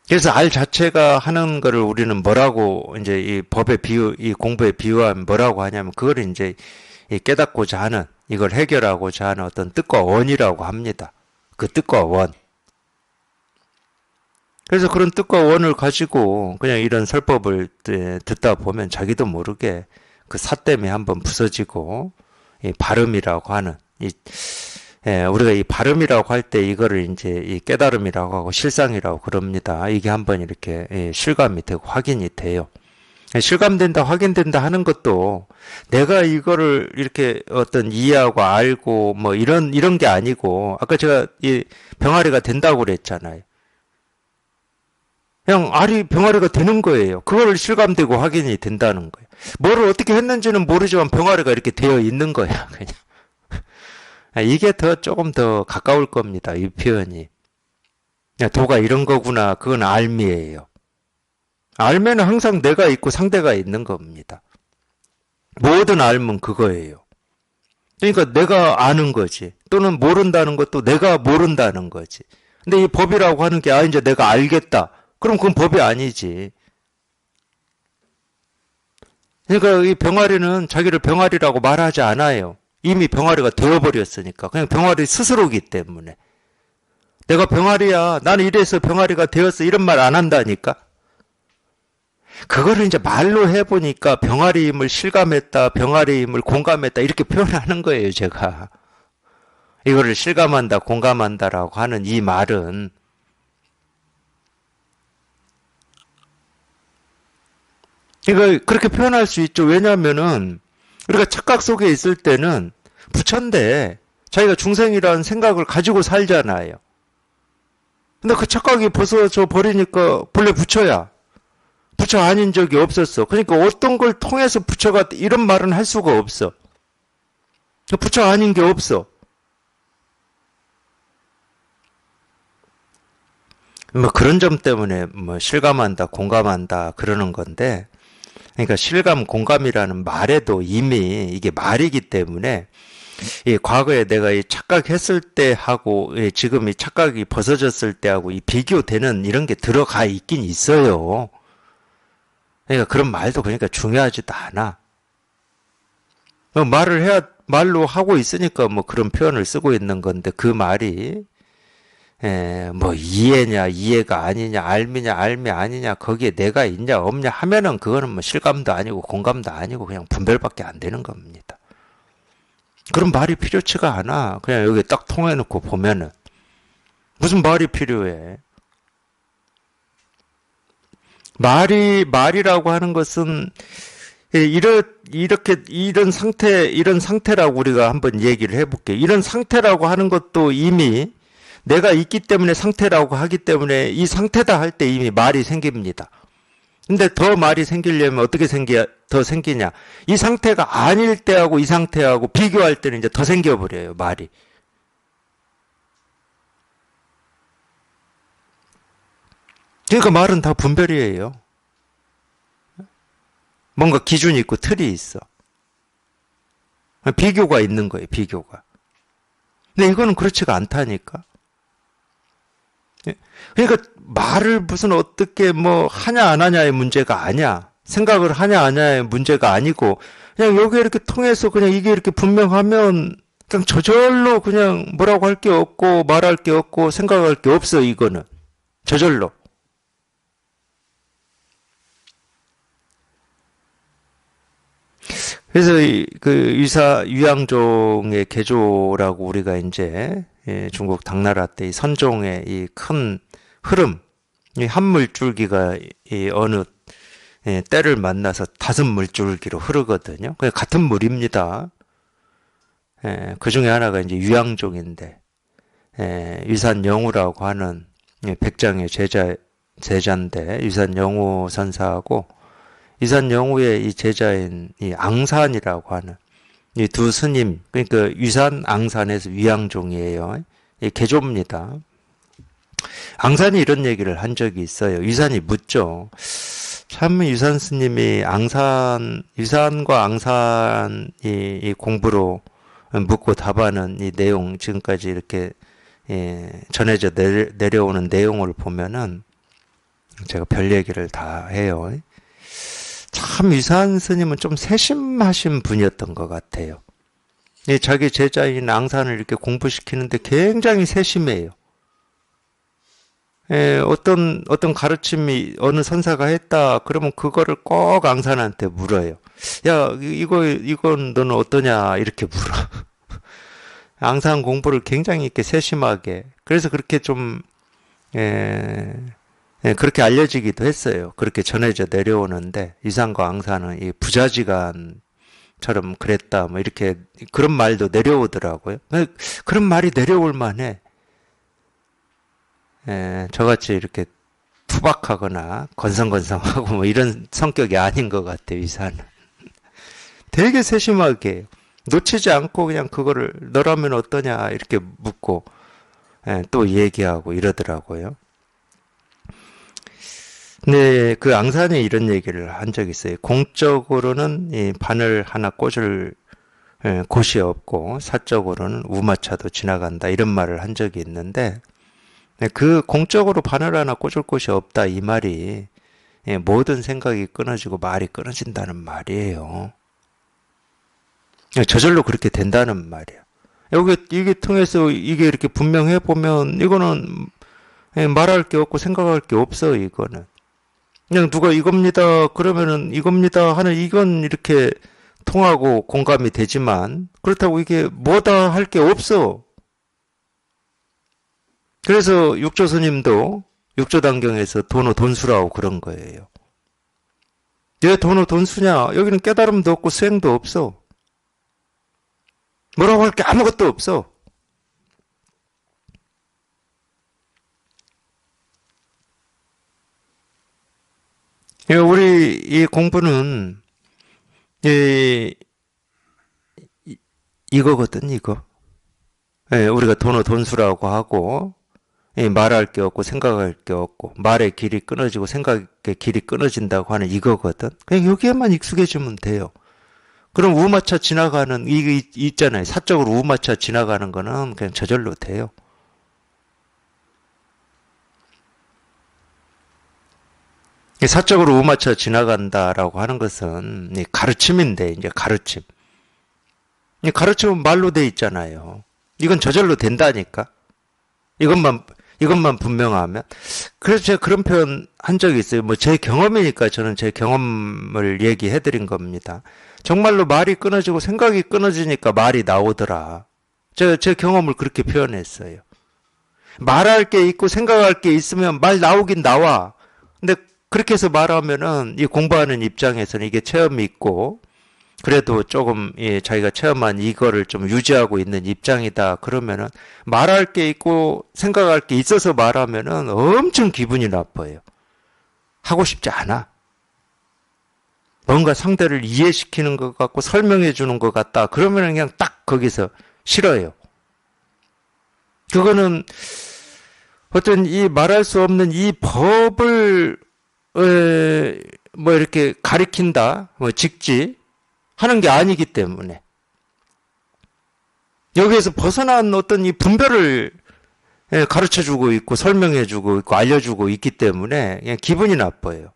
그래서 알 자체가 하는 거를 우리는 뭐라고 이제 이 법의 비유, 이 공부의 비유하면 뭐라고 하냐면 그걸 이제 이 깨닫고자 하는 이걸 해결하고자 하는 어떤 뜻과 원이라고 합니다. 그 뜻과 원. 그래서 그런 뜻과 원을 가지고 그냥 이런 설법을 듣다 보면 자기도 모르게 그 사 때문에 한번 부서지고 이 발음이라고 하는 우리가 이 발음이라고 할 때 이거를 이제 이 깨달음이라고 하고 실상이라고 그럽니다. 이게 한번 이렇게 실감이 되고 확인이 돼요. 실감된다, 확인된다 하는 것도 내가 이거를 이렇게 어떤 이해하고 알고 뭐 이런 게 아니고 아까 제가 이 병아리가 된다고 그랬잖아요. 그냥 알이 병아리가 되는 거예요. 그거를 실감되고 확인이 된다는 거예요. 뭐를 어떻게 했는지는 모르지만 병아리가 이렇게 되어 있는 거야, 그냥. 이게 조금 더 가까울 겁니다, 이 표현이. 도가 이런 거구나, 그건 알미예요. 알면은 항상 내가 있고 상대가 있는 겁니다. 모든 알면 그거예요. 그러니까 내가 아는 거지. 또는 모른다는 것도 내가 모른다는 거지. 근데 이 법이라고 하는 게, 이제 내가 알겠다. 그럼 그건 법이 아니지. 그러니까 이 병아리는 자기를 병아리라고 말하지 않아요. 이미 병아리가 되어버렸으니까. 그냥 병아리 스스로기 때문에. 내가 병아리야. 나는 이래서 병아리가 되었어. 이런 말 안 한다니까. 그거를 이제 말로 해보니까 병아리임을 실감했다, 병아리임을 공감했다, 이렇게 표현하는 거예요, 제가. 이거를 실감한다, 공감한다라고 하는 이 말은 이거 그렇게 표현할 수 있죠. 왜냐하면은 우리가 착각 속에 있을 때는 부처인데 자기가 중생이라는 생각을 가지고 살잖아요. 근데 그 착각이 벗어져 버리니까 본래 부처야. 부처 아닌 적이 없었어. 그러니까 어떤 걸 통해서 부처가 이런 말은 할 수가 없어. 부처 아닌 게 없어. 뭐 그런 점 때문에 뭐 실감한다, 공감한다 그러는 건데, 그러니까 실감, 공감이라는 말에도 이미 이게 말이기 때문에 이 과거에 내가 이 착각했을 때 하고 지금 이 착각이 벗어졌을 때 하고 이 비교되는 이런 게 들어가 있긴 있어요. 그러니까 그런 말도 그러니까 중요하지도 않아. 말로 하고 있으니까 뭐 그런 표현을 쓰고 있는 건데 그 말이 뭐 이해냐 이해가 아니냐 알미냐 알미 아니냐 거기에 내가 있냐 없냐 하면은 그거는 뭐 실감도 아니고 공감도 아니고 그냥 분별밖에 안 되는 겁니다. 그런 말이 필요치가 않아. 그냥 여기 딱 통해놓고 보면은 무슨 말이 필요해. 말이라고 하는 것은 이런 상태라고 우리가 한번 얘기를 해볼게요. 이런 상태라고 하는 것도 이미 내가 있기 때문에 상태라고 하기 때문에 이 상태다 할 때 이미 말이 생깁니다. 근데 더 말이 생기려면 어떻게 더 생기냐. 이 상태가 아닐 때하고 이 상태하고 비교할 때는 이제 더 생겨버려요, 말이. 그러니까 말은 다 분별이에요. 뭔가 기준이 있고 틀이 있어. 비교가 있는 거예요, 비교가. 근데 이거는 그렇지가 않다니까. 그러니까 말을 무슨 어떻게 뭐 하냐 안 하냐의 문제가 아니야. 생각을 하냐 안 하냐의 문제가 아니고 그냥 여기 이렇게 통해서 그냥 이게 이렇게 분명하면 그냥 저절로 그냥 뭐라고 할 게 없고 말할 게 없고 생각할 게 없어. 이거는 저절로. 그래서 그 유양종의 개조라고 우리가 이제 중국 당나라 때 이 선종의 이 큰 흐름, 이 한 물줄기가 이 어느 때를 만나서 5물줄기로 흐르거든요. 그냥 같은 물입니다. 그 중에 하나가 이제 유양종인데 유산영우라고 하는 백장의 제자인데 유산영우 선사하고 유산영우의 이 제자인 이 앙산이라고 하는 이 두 스님, 그러니까 유산 앙산에서 유양종이에요. 이 개조입니다. 앙산이 이런 얘기를 한 적이 있어요. 유산이 묻죠. 참 유산 스님이 유산과 앙산 이 공부로 묻고 답하는 이 내용, 지금까지 이렇게 전해져 내려오는 내용을 보면은 제가 별 얘기를 다 해요. 참 유산 스님은 좀 세심하신 분이었던 것 같아요. 자기 제자인 앙산을 이렇게 공부시키는데 굉장히 세심해요. 어떤 가르침이 어느 선사가 했다 그러면 그거를 꼭 앙산한테 물어요. 야, 이건 너는 어떠냐 이렇게 물어. 앙산 공부를 굉장히 이렇게 세심하게. 그래서 그렇게 좀 그렇게 알려지기도 했어요. 그렇게 전해져 내려오는데 유산과 앙산은 이 부자지간처럼 그랬다 뭐 이렇게 그런 말도 내려오더라고요. 그런 말이 내려올 만해. 저같이 이렇게 투박하거나 건성건성하고 뭐 이런 성격이 아닌 것 같아요, 유산은. 되게 세심하게 놓치지 않고 그냥 그거를 너라면 어떠냐 이렇게 묻고 또 얘기하고 이러더라고요. 네, 그 앙산이 이런 얘기를 한 적이 있어요. 공적으로는 이 바늘 하나 꽂을 곳이 없고 사적으로는 우마차도 지나간다 이런 말을 한 적이 있는데 그 공적으로 바늘 하나 꽂을 곳이 없다 이 말이 모든 생각이 끊어지고 말이 끊어진다는 말이에요. 저절로 그렇게 된다는 말이야. 이게 통해서 이게 이렇게 분명해 보면 이거는 말할 게 없고 생각할 게 없어 이거는. 그냥 누가 이겁니다 그러면은 이겁니다 하는 이건 이렇게 통하고 공감이 되지만 그렇다고 이게 뭐다 할 게 없어. 그래서 육조 스님도 육조단경에서 도노 돈수라고 그런 거예요. 왜 도노 돈수냐? 여기는 깨달음도 없고 수행도 없어. 뭐라고 할 게 아무것도 없어. 우리 이 공부는 이거거든, 이거. 우리가 도노 돈수라고 하고 말할 게 없고 생각할 게 없고 말의 길이 끊어지고 생각의 길이 끊어진다고 하는 이거거든. 그냥 여기에만 익숙해지면 돼요. 그럼 우마차 지나가는 이게 있잖아요. 사적으로 우마차 지나가는 거는 그냥 저절로 돼요. 사적으로 우마차 지나간다라고 하는 것은 가르침인데 이제 가르침. 이 가르침은 말로 돼 있잖아요. 이건 저절로 된다니까. 이것만 분명하면. 그래서 제가 그런 표현 한 적이 있어요. 뭐 제 경험이니까 저는 제 경험을 얘기해 드린 겁니다. 정말로 말이 끊어지고 생각이 끊어지니까 말이 나오더라. 제 경험을 그렇게 표현했어요. 말할 게 있고 생각할 게 있으면 말 나오긴 나와. 근데 그렇게 해서 말하면은 이 공부하는 입장에서는 이게 체험이 있고 그래도 조금 자기가 체험한 이거를 좀 유지하고 있는 입장이다. 그러면은 말할 게 있고 생각할 게 있어서 말하면은 엄청 기분이 나빠요. 하고 싶지 않아. 뭔가 상대를 이해시키는 것 같고 설명해 주는 것 같다. 그러면 그냥 딱 거기서 싫어요. 그거는 어떤 이 말할 수 없는 이 법을 뭐 이렇게 가리킨다, 뭐 직지 하는 게 아니기 때문에 여기에서 벗어난 어떤 이 분별을 가르쳐주고 있고 설명해주고 있고 알려주고 있기 때문에 그냥 기분이 나빠요.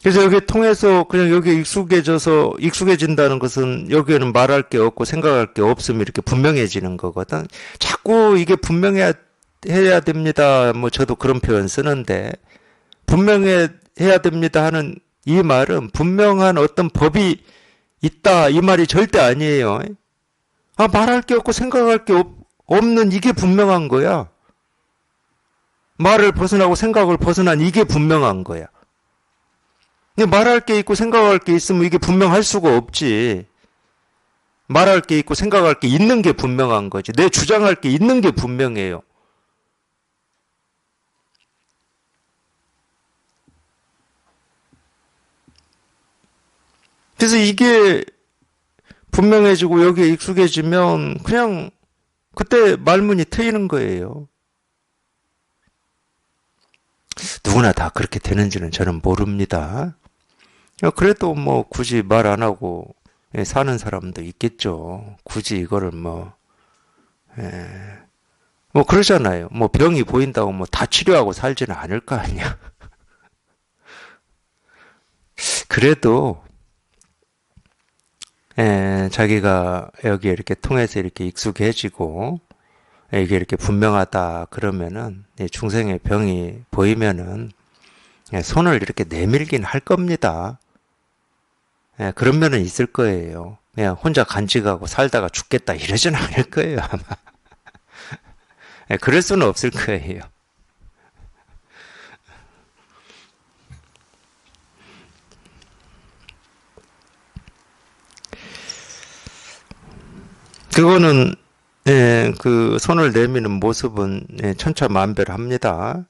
그래서 여기 통해서 그냥 여기에 익숙해진다는 것은 여기에는 말할 게 없고 생각할 게 없으면 이렇게 분명해지는 거거든. 자꾸 이게 분명해야 됩니다. 뭐 저도 그런 표현 쓰는데 분명해야 됩니다 하는 이 말은 분명한 어떤 법이 있다 이 말이 절대 아니에요. 말할 게 없고 생각할 게 없는 이게 분명한 거야. 말을 벗어나고 생각을 벗어난 이게 분명한 거야. 말할 게 있고 생각할 게 있으면 이게 분명할 수가 없지. 말할 게 있고 생각할 게 있는 게 분명한 거지. 내 주장할 게 있는 게 분명해요. 그래서 이게 분명해지고 여기에 익숙해지면 그냥 그때 말문이 트이는 거예요. 누구나 다 그렇게 되는지는 저는 모릅니다. 그래도 뭐 굳이 말 안 하고 사는 사람도 있겠죠. 굳이 이거를 뭐 그러잖아요. 뭐 병이 보인다고 뭐 다 치료하고 살지는 않을 거 아니야. 그래도 자기가 여기 이렇게 통해서 이렇게 익숙해지고 이게 이렇게 분명하다 그러면은 중생의 병이 보이면은 손을 이렇게 내밀긴 할 겁니다. 그런 면은 있을 거예요. 그냥 혼자 간직하고 살다가 죽겠다 이러지는 않을 거예요, 아마. 그럴 수는 없을 거예요. 그거는 그 손을 내미는 모습은 천차만별합니다.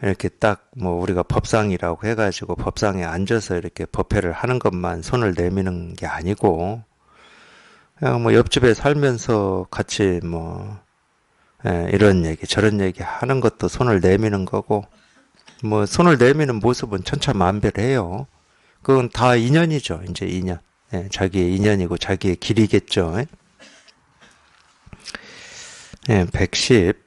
이렇게 딱 뭐 우리가 법상이라고 해가지고 법상에 앉아서 이렇게 법회를 하는 것만 손을 내미는 게 아니고 그냥 뭐 옆집에 살면서 같이 뭐 이런 얘기 저런 얘기 하는 것도 손을 내미는 거고 뭐 손을 내미는 모습은 천차만별해요. 그건 다 인연이죠. 이제 인연. 자기의 인연이고 자기의 길이겠죠. 110.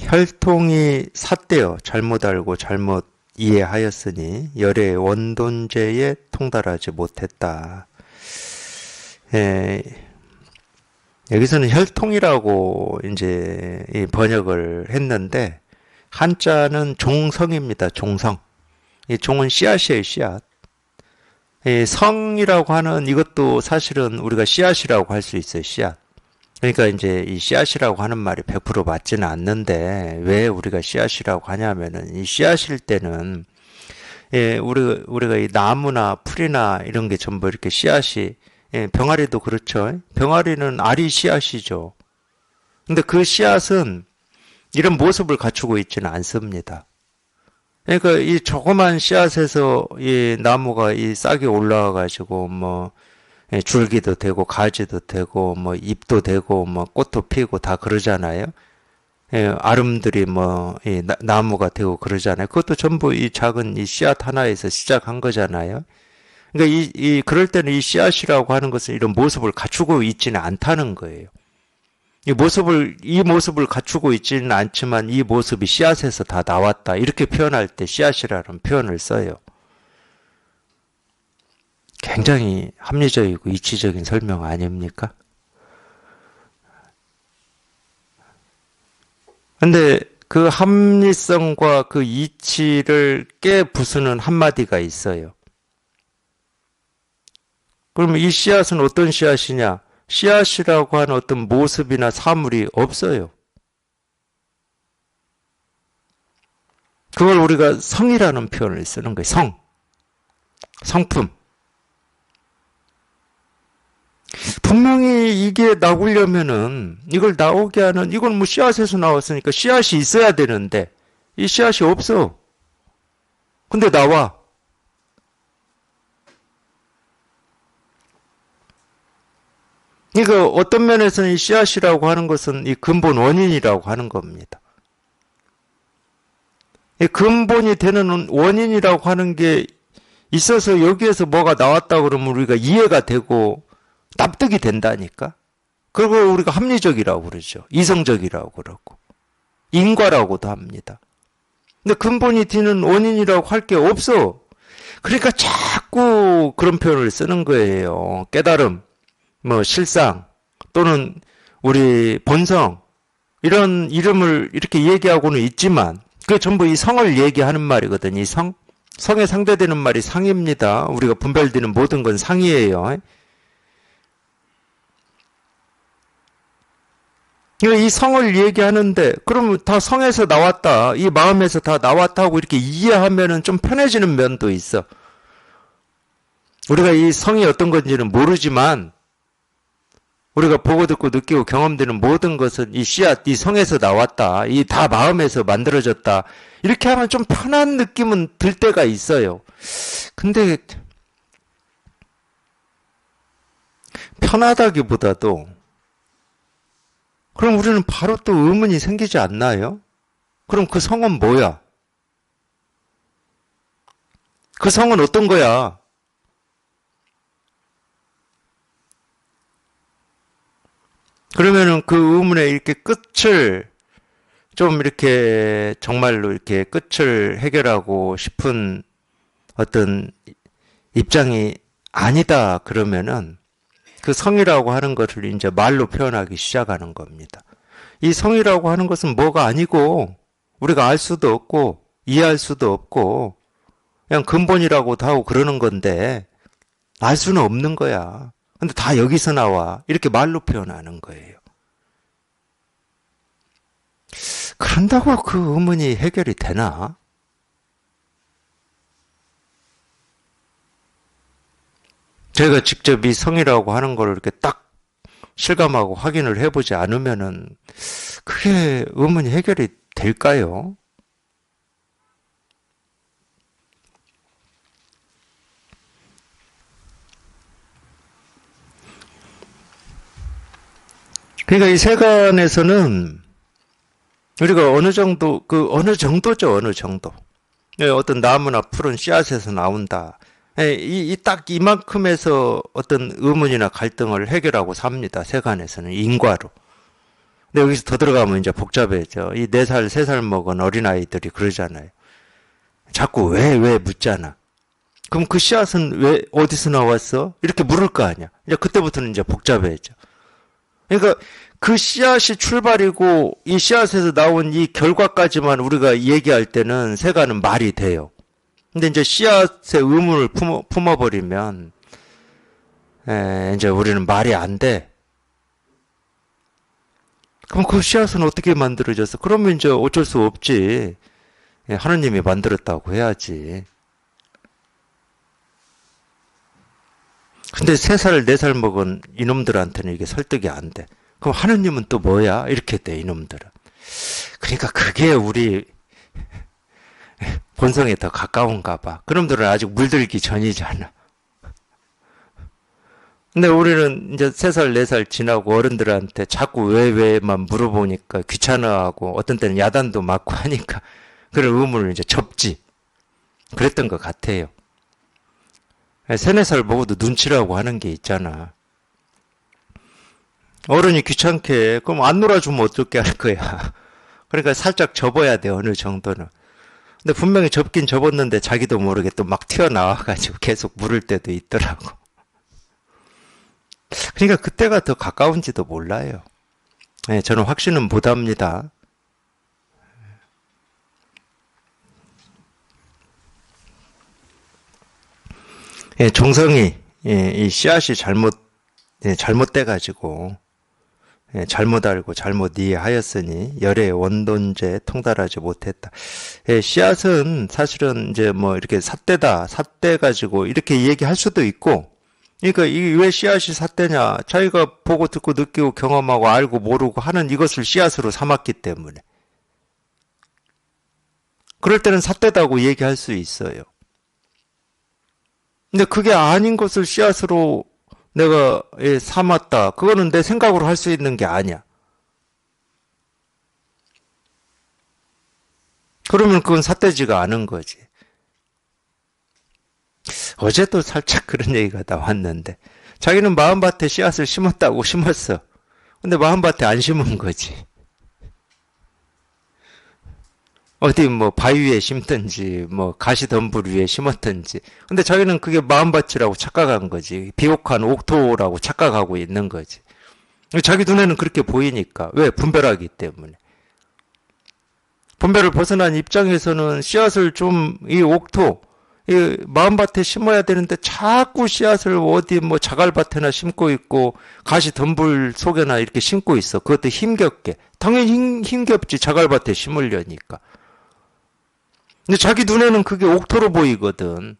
혈통이 삿되어 잘못 알고 잘못 이해하였으니 열의 원돈제에 통달하지 못했다. 여기서는 혈통이라고 이제 번역을 했는데 한자는 종성입니다. 종성. 이 종은 씨앗이에요, 씨앗. 성이라고 하는 이것도 사실은 우리가 씨앗이라고 할 수 있어요, 씨앗. 그러니까 이제 이 씨앗이라고 하는 말이 100% 맞지는 않는데 왜 우리가 씨앗이라고 하냐면은 이 씨앗일 때는 우리가 이 나무나 풀이나 이런 게 전부 이렇게 씨앗이 병아리도 그렇죠. 병아리는 알이 씨앗이죠. 근데 그 씨앗은 이런 모습을 갖추고 있지는 않습니다. 그러니까 이 조그만 씨앗에서 이 나무가 이 싹이 올라와 가지고 뭐 줄기도 되고 가지도 되고 뭐 잎도 되고 뭐 꽃도 피고 다 그러잖아요. 아름들이 뭐 나무가 되고 그러잖아요. 그것도 전부 이 작은 이 씨앗 하나에서 시작한 거잖아요. 그러니까 그럴 때는 이 씨앗이라고 하는 것은 이런 모습을 갖추고 있지는 않다는 거예요. 이 모습을 갖추고 있지는 않지만 이 모습이 씨앗에서 다 나왔다. 이렇게 표현할 때 씨앗이라는 표현을 써요. 굉장히 합리적이고 이치적인 설명 아닙니까? 근데 그 합리성과 그 이치를 깨부수는 한마디가 있어요. 그러면 이 씨앗은 어떤 씨앗이냐? 씨앗이라고 하는 어떤 모습이나 사물이 없어요. 그걸 우리가 성이라는 표현을 쓰는 거예요. 성품. 분명히 이게 나오려면은 이걸 나오게 하는 이건 뭐 씨앗에서 나왔으니까 씨앗이 있어야 되는데 이 씨앗이 없어. 근데 나와. 그러니까 어떤 면에서는 이 씨앗이라고 하는 것은 이 근본 원인이라고 하는 겁니다. 이 근본이 되는 원인이라고 하는 게 있어서 여기에서 뭐가 나왔다 그러면 우리가 이해가 되고 납득이 된다니까. 그리고 우리가 합리적이라고 그러죠. 이성적이라고 그러고 인과라고도 합니다. 근데 근본이 되는 원인이라고 할 게 없어. 그러니까 자꾸 그런 표현을 쓰는 거예요. 깨달음, 뭐 실상 또는 우리 본성 이런 이름을 이렇게 얘기하고는 있지만 그게 전부 이 성을 얘기하는 말이거든요. 이 성에 상대되는 말이 상입니다. 우리가 분별되는 모든 건 상이에요. 이 성을 얘기하는데 그러면 다 성에서 나왔다. 이 마음에서 다 나왔다 하고 이렇게 이해하면은 좀 편해지는 면도 있어. 우리가 이 성이 어떤 건지는 모르지만 우리가 보고 듣고 느끼고 경험되는 모든 것은 이 씨앗, 이 성에서 나왔다. 이 다 마음에서 만들어졌다. 이렇게 하면 좀 편한 느낌은 들 때가 있어요. 근데 편하다기보다도 그럼 우리는 바로 또 의문이 생기지 않나요? 그럼 그 성은 뭐야? 그 성은 어떤 거야? 그러면은 그 의문의 이렇게 끝을 좀 이렇게 정말로 이렇게 끝을 해결하고 싶은 어떤 입장이 아니다 그러면은 그 성이라고 하는 것을 이제 말로 표현하기 시작하는 겁니다. 이 성이라고 하는 것은 뭐가 아니고 우리가 알 수도 없고 이해할 수도 없고 그냥 근본이라고도 하고 그러는 건데 알 수는 없는 거야. 근데 다 여기서 나와. 이렇게 말로 표현하는 거예요. 그런다고 그 의문이 해결이 되나? 제가 직접 이 성이라고 하는 걸 이렇게 딱 실감하고 확인을 해보지 않으면은 그게 의문이 해결이 될까요? 그러니까 이 세간에서는 우리가 어느 정도, 어느 정도죠, 어느 정도. 예, 어떤 나무나 풀은 씨앗에서 나온다. 예, 딱 이만큼에서 어떤 의문이나 갈등을 해결하고 삽니다. 세간에서는 인과로. 근데 여기서 더 들어가면 이제 복잡해져. 이 4살, 3살 먹은 어린아이들이 그러잖아요. 자꾸 왜 묻잖아. 그럼 그 씨앗은 왜, 어디서 나왔어? 이렇게 물을 거 아니야. 이제 그때부터는 이제 복잡해져. 그러니까 그 씨앗이 출발이고 이 씨앗에서 나온 이 결과까지만 우리가 얘기할 때는 세간은 말이 돼요. 근데 이제 씨앗의 의문을 품어버리면 이제 우리는 말이 안 돼. 그럼 그 씨앗은 어떻게 만들어졌어? 그러면 이제 어쩔 수 없지. 하느님이 만들었다고 해야지. 근데 3살, 4살 먹은 이놈들한테는 이게 설득이 안 돼. 그럼 하느님은 또 뭐야? 이렇게 돼, 이놈들은. 그러니까 그게 우리 본성에 더 가까운가 봐. 그놈들은 아직 물들기 전이잖아. 근데 우리는 이제 3살, 4살 지나고 어른들한테 자꾸 왜만 물어보니까 귀찮아하고 어떤 때는 야단도 맞고 하니까 그런 의문을 이제 접지. 그랬던 것 같아요. 3, 4살 먹어도 눈치라고 하는 게 있잖아. 어른이 귀찮게 해. 그럼 안 놀아주면 어떻게 할 거야. 그러니까 살짝 접어야 돼, 어느 정도는. 근데 분명히 접긴 접었는데 자기도 모르게 또 막 튀어나와가지고 계속 물을 때도 있더라고. 그러니까 그때가 더 가까운지도 몰라요. 네, 저는 확신은 못합니다. 예, 종성이 이 씨앗이 잘못돼가지고 잘못 알고 잘못 이해하였으니 열의 원돈제 통달하지 못했다. 씨앗은 사실은 이제 뭐 이렇게 삿대다, 삿대 가지고 이렇게 얘기할 수도 있고, 그러니까 이 왜 씨앗이 삿대냐? 자기가 보고 듣고 느끼고 경험하고 알고 모르고 하는 이것을 씨앗으로 삼았기 때문에. 그럴 때는 삿대다고 얘기할 수 있어요. 근데 그게 아닌 것을 씨앗으로 내가 삼았다. 그거는 내 생각으로 할 수 있는 게 아니야. 그러면 그건 삿대지가 않은 거지. 어제도 살짝 그런 얘기가 나왔는데 자기는 마음밭에 씨앗을 심었다고 심었어. 근데 마음밭에 안 심은 거지. 어디 뭐 바위 위에 심든지 뭐 가시덤불 위에 심었든지. 근데 자기는 그게 마음밭이라고 착각한 거지. 비옥한 옥토라고 착각하고 있는 거지. 자기 눈에는 그렇게 보이니까. 왜? 분별하기 때문에. 분별을 벗어난 입장에서는 씨앗을 좀 이 옥토 이 마음밭에 심어야 되는데 자꾸 씨앗을 어디 뭐 자갈밭에나 심고 있고 가시덤불 속에나 이렇게 심고 있어. 그것도 힘겹게. 당연히 힘겹지. 자갈밭에 심으려니까. 근데 자기 눈에는 그게 옥토로 보이거든.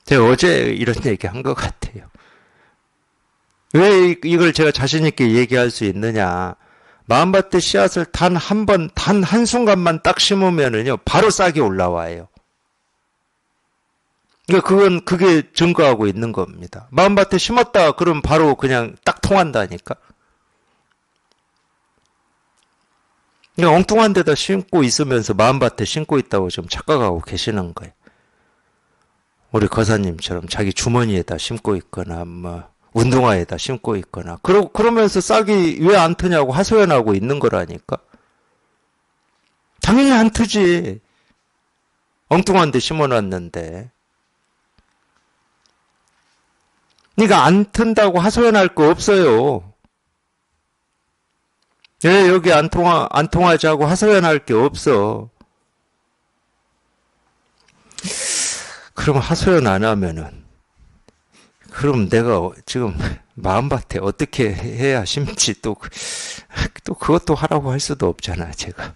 제가 어제 이런 얘기 한 것 같아요. 왜 이걸 제가 자신있게 얘기할 수 있느냐. 마음밭에 씨앗을 단 한 번, 단 한순간만 딱 심으면은요, 바로 싹이 올라와요. 그러니까 그게 증거하고 있는 겁니다. 마음밭에 심었다, 그러면 바로 그냥 딱 통한다니까. 그러니까 엉뚱한 데다 심고 있으면서 마음밭에 심고 있다고 좀 착각하고 계시는 거예요. 우리 거사님처럼 자기 주머니에다 심고 있거나 뭐 운동화에다 심고 있거나 그러면서 싹이 왜 안 트냐고 하소연하고 있는 거라니까. 당연히 안 트지. 엉뚱한 데 심어놨는데. 그러니까 안 튼다고 하소연할 거 없어요. 왜 여기 안 통하지 하고 하소연할 게 없어. 그럼 하소연 안 하면은 그럼 내가 지금 마음밭에 어떻게 해야 심지 또 그것도 하라고 할 수도 없잖아, 제가.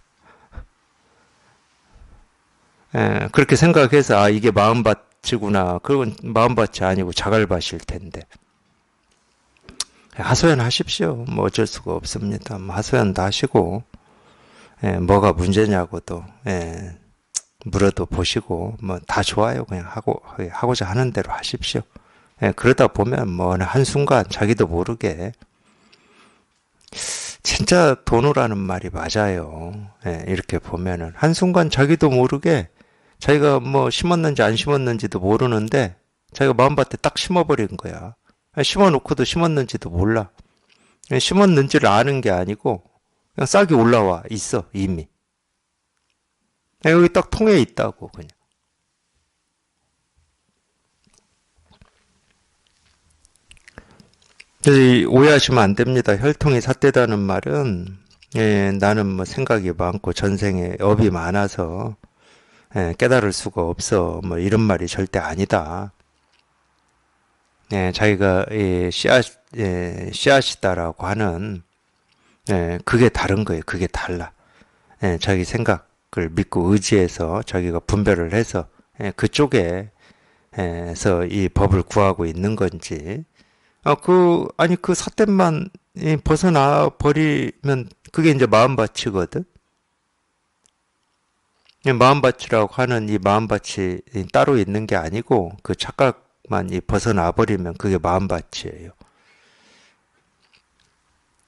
그렇게 생각해서 아 이게 마음밭이구나. 그건 마음밭이 아니고 자갈밭일 텐데. 하소연 하십시오. 뭐 어쩔 수가 없습니다. 뭐 하소연도 하시고 뭐가 문제냐고도 물어도 보시고 뭐 다 좋아요. 그냥 하고자 하는 대로 하십시오. 그러다 보면 뭐 어느 한순간 자기도 모르게 진짜 돈우라는 말이 맞아요. 이렇게 보면은 한순간 자기도 모르게 자기가 뭐 심었는지 안 심었는지도 모르는데 자기가 마음밭에 딱 심어버린 거야. 심어놓고도 심었는지도 몰라. 심었는지를 아는 게 아니고 그냥 싹이 올라와 있어 이미. 여기 딱 통에 있다고 그냥. 그래서 오해하시면 안 됩니다. 혈통이 삿대다는 말은 나는 뭐 생각이 많고 전생에 업이 많아서 깨달을 수가 없어. 뭐 이런 말이 절대 아니다. 자기가 씨앗이다라고 하는 그게 다른 거예요. 그게 달라. 자기 생각을 믿고 의지해서 자기가 분별을 해서 그쪽에서 이 법을 구하고 있는 건지 아니 그 삿대만 벗어나 버리면 그게 이제 마음밭이거든. 마음밭이라고 하는 이 마음밭이 따로 있는 게 아니고 그 착각만 벗어나 버리면 그게 마음밭이에요.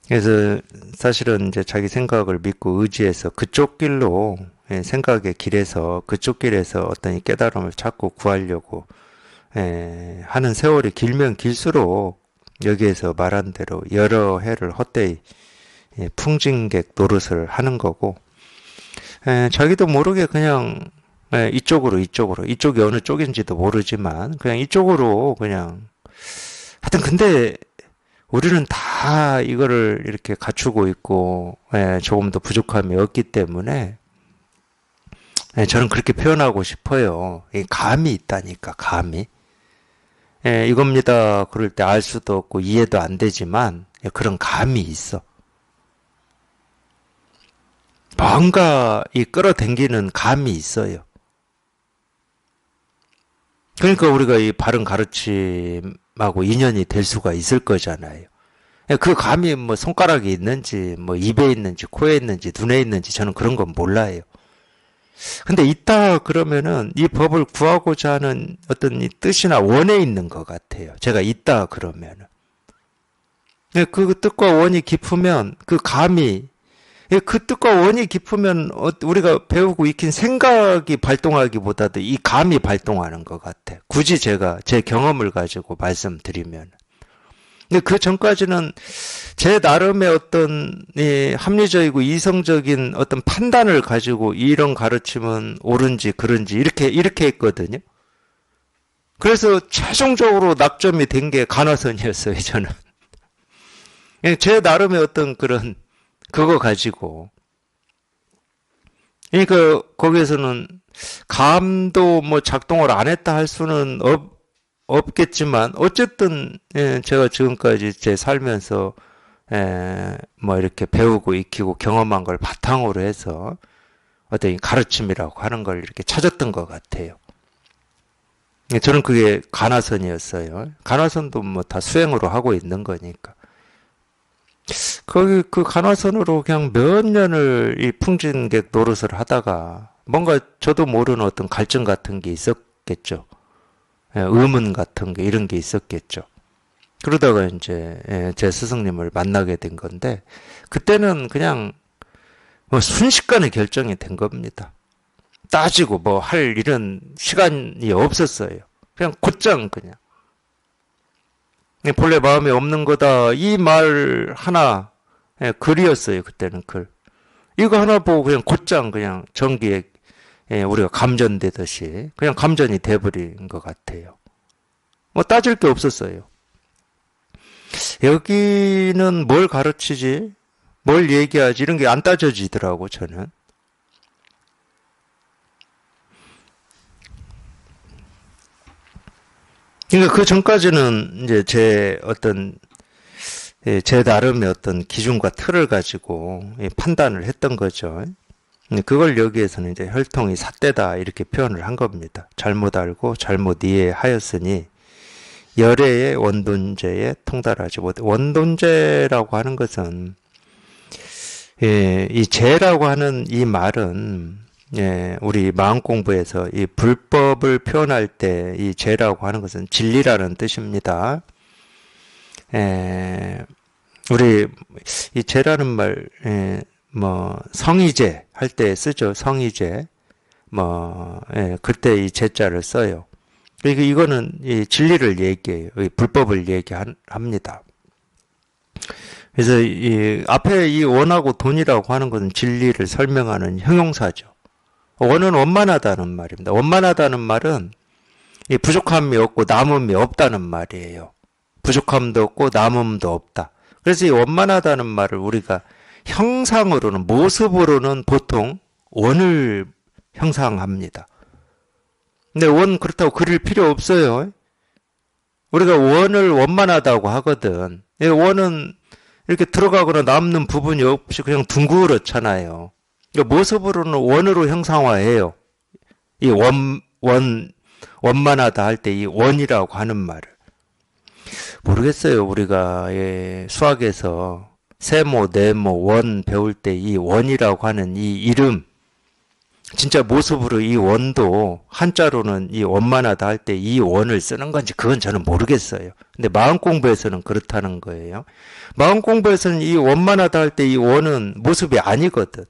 그래서 사실은 이제 자기 생각을 믿고 의지해서 그쪽 길로 생각의 길에서 그쪽 길에서 어떤 이 깨달음을 찾고 구하려고 하는 세월이 길면 길수록 여기에서 말한 대로 여러 해를 헛되이 풍진객 노릇을 하는 거고 자기도 모르게 그냥 이쪽이 어느 쪽인지도 모르지만 그냥 이쪽으로 그냥 하여튼 근데 우리는 다 이거를 이렇게 갖추고 있고 조금 더 부족함이 없기 때문에 저는 그렇게 표현하고 싶어요. 감이 있다니까 감이. 이겁니다. 그럴 때 알 수도 없고 이해도 안 되지만 그런 감이 있어. 뭔가 이 끌어당기는 감이 있어요. 그러니까 우리가 이 바른 가르침하고 인연이 될 수가 있을 거잖아요. 그 감이 뭐 손가락에 있는지 뭐 입에 있는지 코에 있는지 눈에 있는지 저는 그런 건 몰라요. 근데 있다 그러면은 이 법을 구하고자 하는 어떤 이 뜻이나 원에 있는 것 같아요. 제가 있다 그러면은. 그 뜻과 원이 깊으면 그 감이 그 뜻과 원이 깊으면 우리가 배우고 익힌 생각이 발동하기보다도 이 감이 발동하는 것 같아. 굳이 제가 제 경험을 가지고 말씀드리면. 근데 그 전까지는 제 나름의 어떤 합리적이고 이성적인 어떤 판단을 가지고 이런 가르침은 옳은지 그른지 이렇게 했거든요. 그래서 최종적으로 낙점이 된 게 간화선이었어요, 저는. 제 나름의 어떤 그런 그거 가지고. 그러니까 거기에서는 감도 뭐 작동을 안 했다 할 수는 없겠지만 어쨌든 제가 지금까지 제 살면서 뭐 이렇게 배우고 익히고 경험한 걸 바탕으로 해서 어떤 가르침이라고 하는 걸 이렇게 찾았던 것 같아요. 저는 그게 간화선이었어요. 간화선도 뭐 다 수행으로 하고 있는 거니까. 거기 그 간화선으로 그냥 몇 년을 이 풍진객 노릇을 하다가 뭔가 저도 모르는 어떤 갈증 같은 게 있었겠죠. 의문 같은 게 이런 게 있었겠죠. 그러다가 이제 제 스승님을 만나게 된 건데 그때는 그냥 뭐 순식간에 결정이 된 겁니다. 따지고 뭐 할 이런 시간이 없었어요. 그냥 곧장 그냥. 본래 마음에 없는 거다. 이 말 하나, 글이었어요. 그때는 글. 이거 하나 보고 그냥 곧장 그냥 전기에 우리가 감전되듯이 그냥 감전이 돼버린 것 같아요. 뭐 따질 게 없었어요. 여기는 뭘 가르치지? 뭘 얘기하지? 이런 게 안 따져지더라고, 저는. 그러니까 그 전까지는 이제 제 나름의 어떤 기준과 틀을 가지고 판단을 했던 거죠. 그걸 여기에서는 이제 혈통이 삿대다 이렇게 표현을 한 겁니다. 잘못 알고 잘못 이해하였으니 열애의 원돈제에 통달하지 못해. 원돈제라고 하는 것은 이 제라고 하는 이 말은 우리 마음 공부에서 이 불법을 표현할 때 이 제라고 하는 것은 진리라는 뜻입니다. 우리 이 제라는 말, 뭐 성의제 할 때 쓰죠. 성의제. 그때 이 제자를 써요. 그러니까 이거는 이 진리를 얘기해요. 이 불법을 얘기합니다. 그래서 이 앞에 이 원하고 돈이라고 하는 것은 진리를 설명하는 형용사죠. 원은 원만하다는 말입니다. 원만하다는 말은 이 부족함이 없고 남음이 없다는 말이에요. 부족함도 없고 남음도 없다. 그래서 이 원만하다는 말을 우리가 형상으로는, 모습으로는 보통 원을 형상합니다. 근데 원 그렇다고 그릴 필요 없어요. 우리가 원을 원만하다고 하거든. 원은 이렇게 들어가거나 남는 부분이 없이 그냥 둥그렇잖아요. 모습으로는 원으로 형상화해요. 이 원만하다 할 때 이 원이라고 하는 말을. 모르겠어요. 우리가 수학에서 세모, 네모, 원 배울 때 이 원이라고 하는 이 이름, 진짜 모습으로 이 원도 한자로는 이 원만하다 할 때 이 원을 쓰는 건지 그건 저는 모르겠어요. 근데 마음 공부에서는 그렇다는 거예요. 마음 공부에서는 이 원만하다 할 때 이 원은 모습이 아니거든.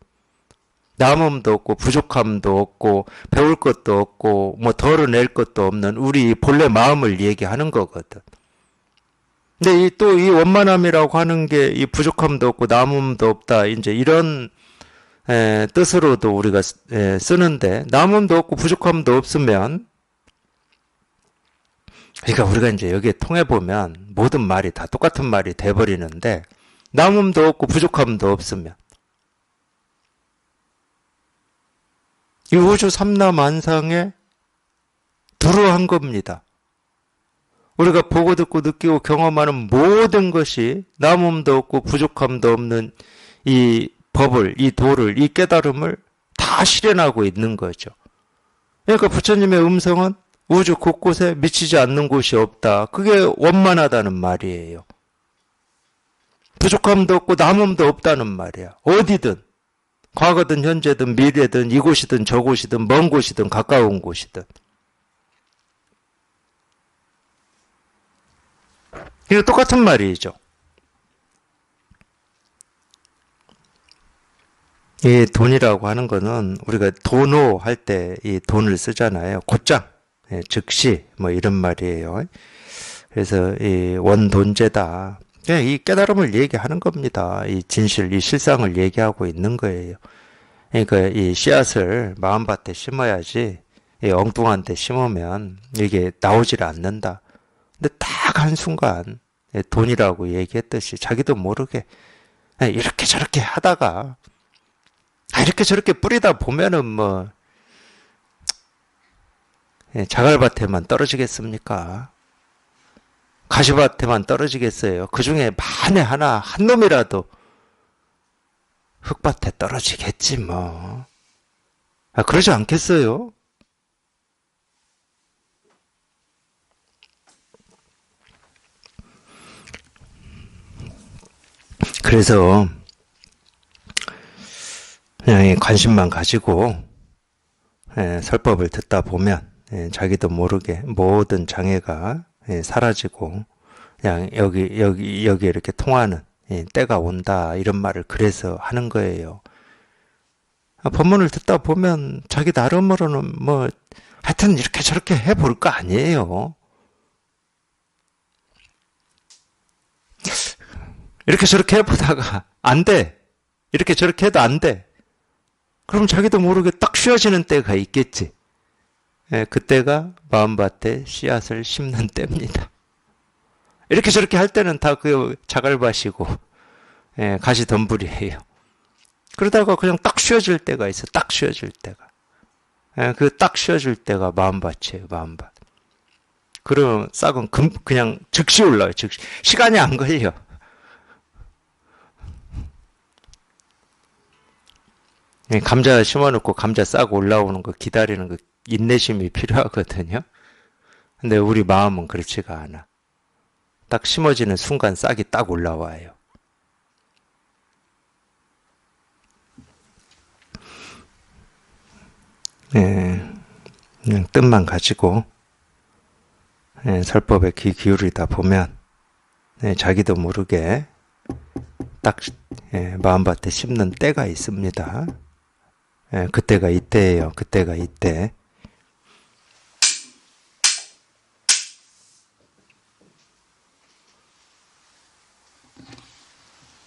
남음도 없고 부족함도 없고 배울 것도 없고 뭐 덜어낼 것도 없는 우리 본래 마음을 얘기하는 거거든. 근데 또 이 원만함이라고 하는 게 이 부족함도 없고 남음도 없다. 이제 이런 뜻으로도 우리가 쓰는데 남음도 없고 부족함도 없으면 그러니까 우리가 이제 여기에 통해 보면 모든 말이 다 똑같은 말이 돼 버리는데 남음도 없고 부족함도 없으면 이 우주 삼라만상에 두루한 겁니다. 우리가 보고 듣고 느끼고 경험하는 모든 것이 남음도 없고 부족함도 없는 이 법을, 이 도를, 이 깨달음을 다 실현하고 있는 거죠. 그러니까 부처님의 음성은 우주 곳곳에 미치지 않는 곳이 없다. 그게 원만하다는 말이에요. 부족함도 없고 남음도 없다는 말이야. 어디든. 과거든 현재든 미래든 이곳이든 저곳이든 먼 곳이든 가까운 곳이든. 이거 똑같은 말이죠. 이 돈이라고 하는 거는 우리가 도노 할 때 이 돈을 쓰잖아요. 곧장, 즉시 뭐 이런 말이에요. 그래서 이 원돈제다. 이 깨달음을 얘기하는 겁니다. 이 진실, 이 실상을 얘기하고 있는 거예요. 그러니까 이 씨앗을 마음밭에 심어야지 이 엉뚱한 데 심으면 이게 나오질 않는다. 근데 딱 한순간 돈이라고 얘기했듯이 자기도 모르게 이렇게 저렇게 하다가 이렇게 저렇게 뿌리다 보면은 뭐 자갈밭에만 떨어지겠습니까? 가시밭에만 떨어지겠어요. 그 중에 만에 하나 한 놈이라도 흙밭에 떨어지겠지 뭐. 그러지 않겠어요? 그래서 그냥 관심만 가지고 설법을 듣다 보면 자기도 모르게 모든 장애가 사라지고 그냥 여기 이렇게 통하는 때가 온다 이런 말을 그래서 하는 거예요. 법문을 듣다 보면 자기 나름으로는 뭐 하여튼 이렇게 저렇게 해볼 거 아니에요. 이렇게 저렇게 해보다가 안 돼. 이렇게 저렇게 해도 안 돼. 그럼 자기도 모르게 딱 쉬어지는 때가 있겠지. 예, 그때가 마음밭에 씨앗을 심는 때입니다. 이렇게 저렇게 할 때는 다 그 자갈밭이고, 예, 가시덤불이에요. 그러다가 그냥 딱 쉬어질 때가 있어. 딱 쉬어질 때가. 예, 그 딱 쉬어질 때가 마음밭이에요. 마음밭. 그러면 싹은 그냥 즉시 올라와요. 즉시. 시간이 안 걸려. 예, 감자 심어놓고 감자 싹 올라오는 거 기다리는 거 인내심이 필요하거든요. 근데 우리 마음은 그렇지가 않아. 딱 심어지는 순간 싹이 딱 올라와요. 예, 그냥 뜻만 가지고 예, 설법에 귀 기울이다 보면 예, 자기도 모르게 딱 예, 마음밭에 심는 때가 있습니다. 예, 그때가 이때예요. 그때가 이때.